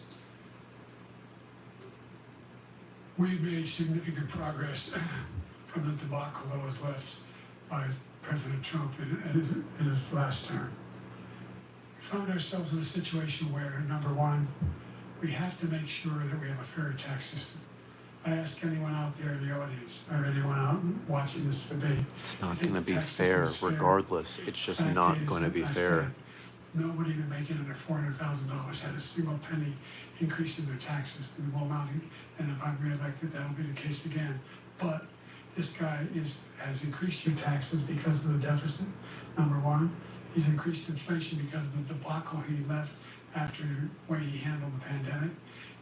We've made significant progress from the debacle that was left by President Trump in his last term. We found ourselves in a situation where, number one, we have to make sure that we have a fair tax system. I ask anyone out there in the audience or anyone out watching this debate. It's not going to be fair, regardless. It's just not going to be fair. Nobody even making under $400,000 had a single penny increase in their taxes, and will not. And if I'm reelected, that'll be the case again. But this guy has increased your taxes because of the deficit. Number one, he's increased inflation because of the debacle he left after the way he handled the pandemic.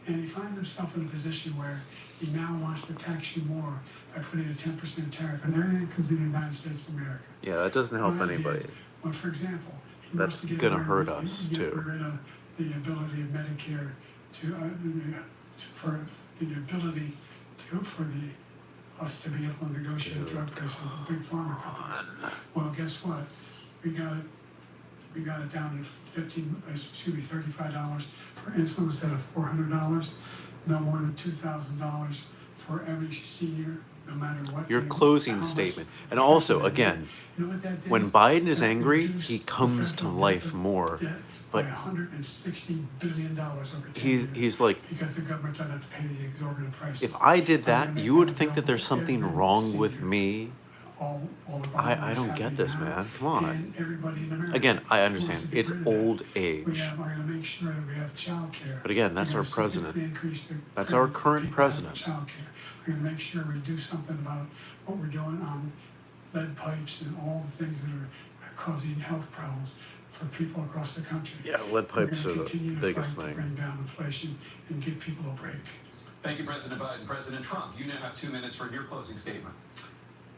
And he finds himself in a position where he now wants to tax you more by putting a 10% tariff on everything that comes into the United States of America. Yeah, that doesn't help What I did, anybody. well, for example, he That's wants to get gonna rid hurt of- us, get too. rid of the ability of Medicare for us to be able to negotiate a drug price with the big pharma companies. Well, guess what? We got it down to $35 for insulin instead of $400. No more than $2,000 for every senior, no matter what. Your they- closing how much- statement. And also, again, You know what that did? when Biden is That angry, reduced he comes to federal life debt more. By But $160 billion over 10 years. he's like, Because the government doesn't have to pay the exorbitant prices. if I did that, I'm gonna you would make think that there's available something every wrong with senior. me. All of I don't get this, man. Come on. And everybody in America Again, I wants understand. to get It's rid of that. old We age. are going to make sure that we have child care. But again, that's We're our gonna president. significantly increase the That's our credits that current people have for president. child care. We're going to make sure we do something about what we're doing on lead pipes and all the things that are causing health problems for people across the country. Yeah, lead pipes We're are gonna the continue to biggest fight to thing. bring down inflation and give people a break. Thank you, President Biden. President Trump, you now have 2 minutes for your closing statement.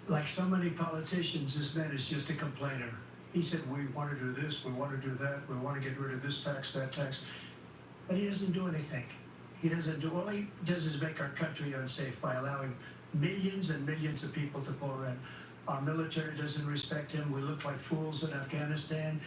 Like so many politicians, this man is just a complainer. He said, we want to do this, we want to do that, we want to get rid of this tax, that tax. But he doesn't do anything. He doesn't do, all he does is make our country unsafe by allowing millions and millions of people to pour in. Our military doesn't respect him. We look like fools in Afghanistan.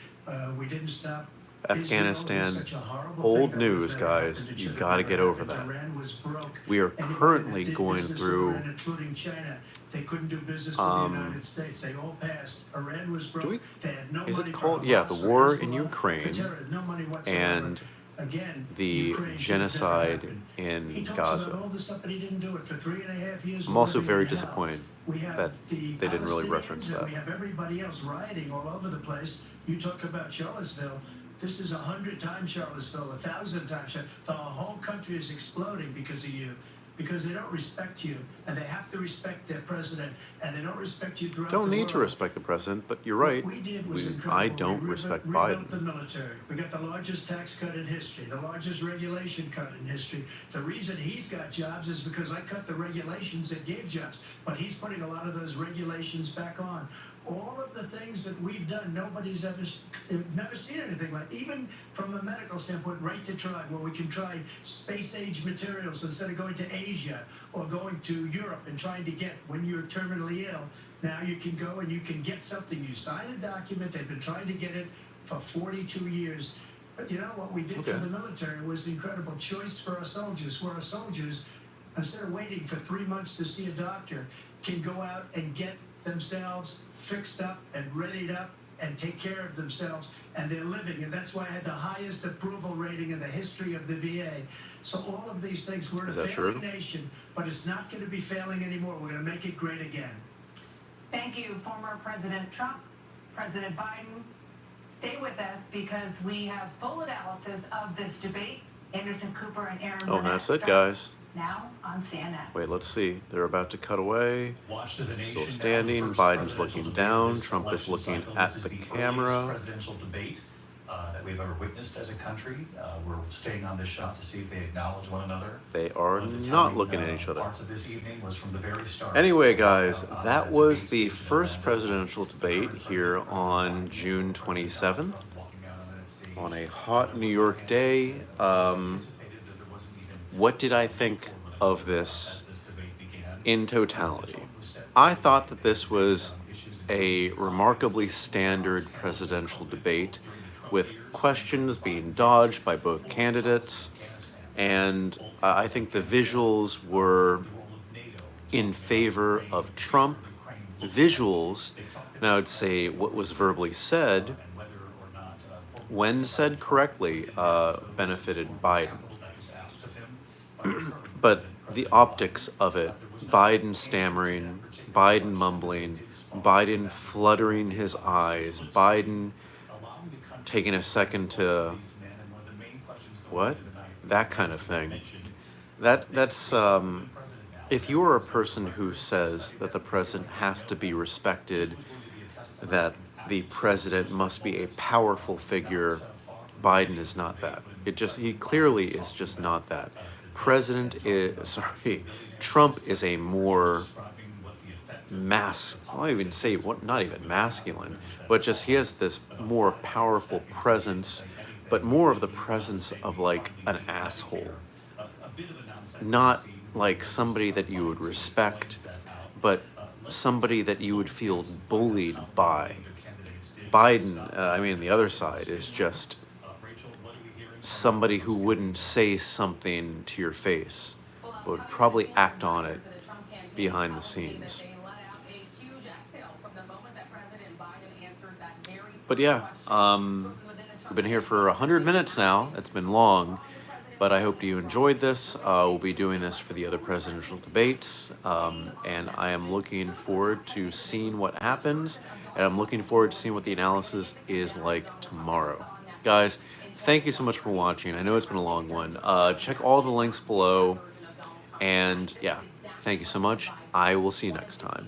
We didn't stop Afghanistan, Israel. It was such a horrible old thing that news, was never guys. happened. It You should have got to never get over happened. that. Iran was broke. We are Anybody currently that did going business with through. Iran, including China, they couldn't do business with the United States. They all passed. Iran was broke. They had no Is money it for called? Yeah, the Hamas or war in Hezbollah, Ukraine for terror, no money whatsoever. and Again, the Ukraine should have never genocide happened. in He talks Gaza. about all this stuff, but he didn't do it for 3.5 years. I'm we're also living very in hell. disappointed We have that the they didn't really Palestinians reference and that. We have everybody else rioting all over the place. You talk about Charlottesville. This is 100 times Charlottesville, 1,000 times. The whole country is exploding because of you, because they don't respect you, and they have to respect their president, and they don't respect you throughout Don't the need world. to respect the president, but you're right. What we did was I incredible. don't We respect rebuilt Biden. the military. We got the largest tax cut in history, the largest regulation cut in history. The reason he's got jobs is because I cut the regulations that gave jobs, but he's putting a lot of those regulations back on. All of the things that we've done, nobody's never seen anything like. Even from a medical standpoint, right to try, where we can try space-age materials instead of going to Asia or going to Europe and trying to get when you're terminally ill. Now you can go and you can get something. You sign a document. They've been trying to get it for 42 years. But you know what we did for the military was incredible choice for our soldiers. Where our soldiers, instead of waiting for 3 months to see a doctor, can go out and get themselves fixed up and readied up and take care of themselves, and they're living, and that's why I had the highest approval rating in the history of the VA. So all of these things, we're in a failing nation, but it's not going to be failing anymore. We're going to make it great again. Thank you, former President Trump, President Biden. Stay with us because we have full analysis of this debate Anderson Cooper and Aaron Oh, Burnett that's it, starts guys. now on CNN. Wait, let's see. They're about to cut away. Watched as a Still nation standing. now, the first Biden's presidential looking debate down. this Trump is election looking cycle. at This the is the camera. earliest presidential debate that we've ever witnessed as a country. We're staying on this shot to see if they acknowledge one another. They are not looking at each other. Parts of this evening was from the very start. Anyway, guys, that was the first presidential debate here on June 27th on a hot New York day. What did I think of this in totality? I thought that this was a remarkably standard presidential debate with questions being dodged by both candidates, and I think the visuals were in favor of Trump. Visuals, and I would say what was verbally said, when said correctly, benefited Biden. But the optics of it, Biden stammering, Biden mumbling, Biden fluttering his eyes, Biden taking a second to, what? That kind of thing. That's if you are a person who says that the president has to be respected, that the president must be a powerful figure, Biden is not that. He clearly is just not that. Trump is a more I'll even say not even masculine, but just he has this more powerful presence, but more of the presence of like an asshole. Not like somebody that you would respect, but somebody that you would feel bullied by. Biden, the other side is just somebody who wouldn't say something to your face, but would probably act on it behind the scenes. But yeah, we've been here for 100 minutes now. It's been long, but I hope you enjoyed this. We'll be doing this for the other presidential debates, and I am looking forward to seeing what happens, and I'm looking forward to seeing what the analysis is like tomorrow. Guys, thank you so much for watching. I know it's been a long one. Check all the links below, and yeah, thank you so much. I will see you next time.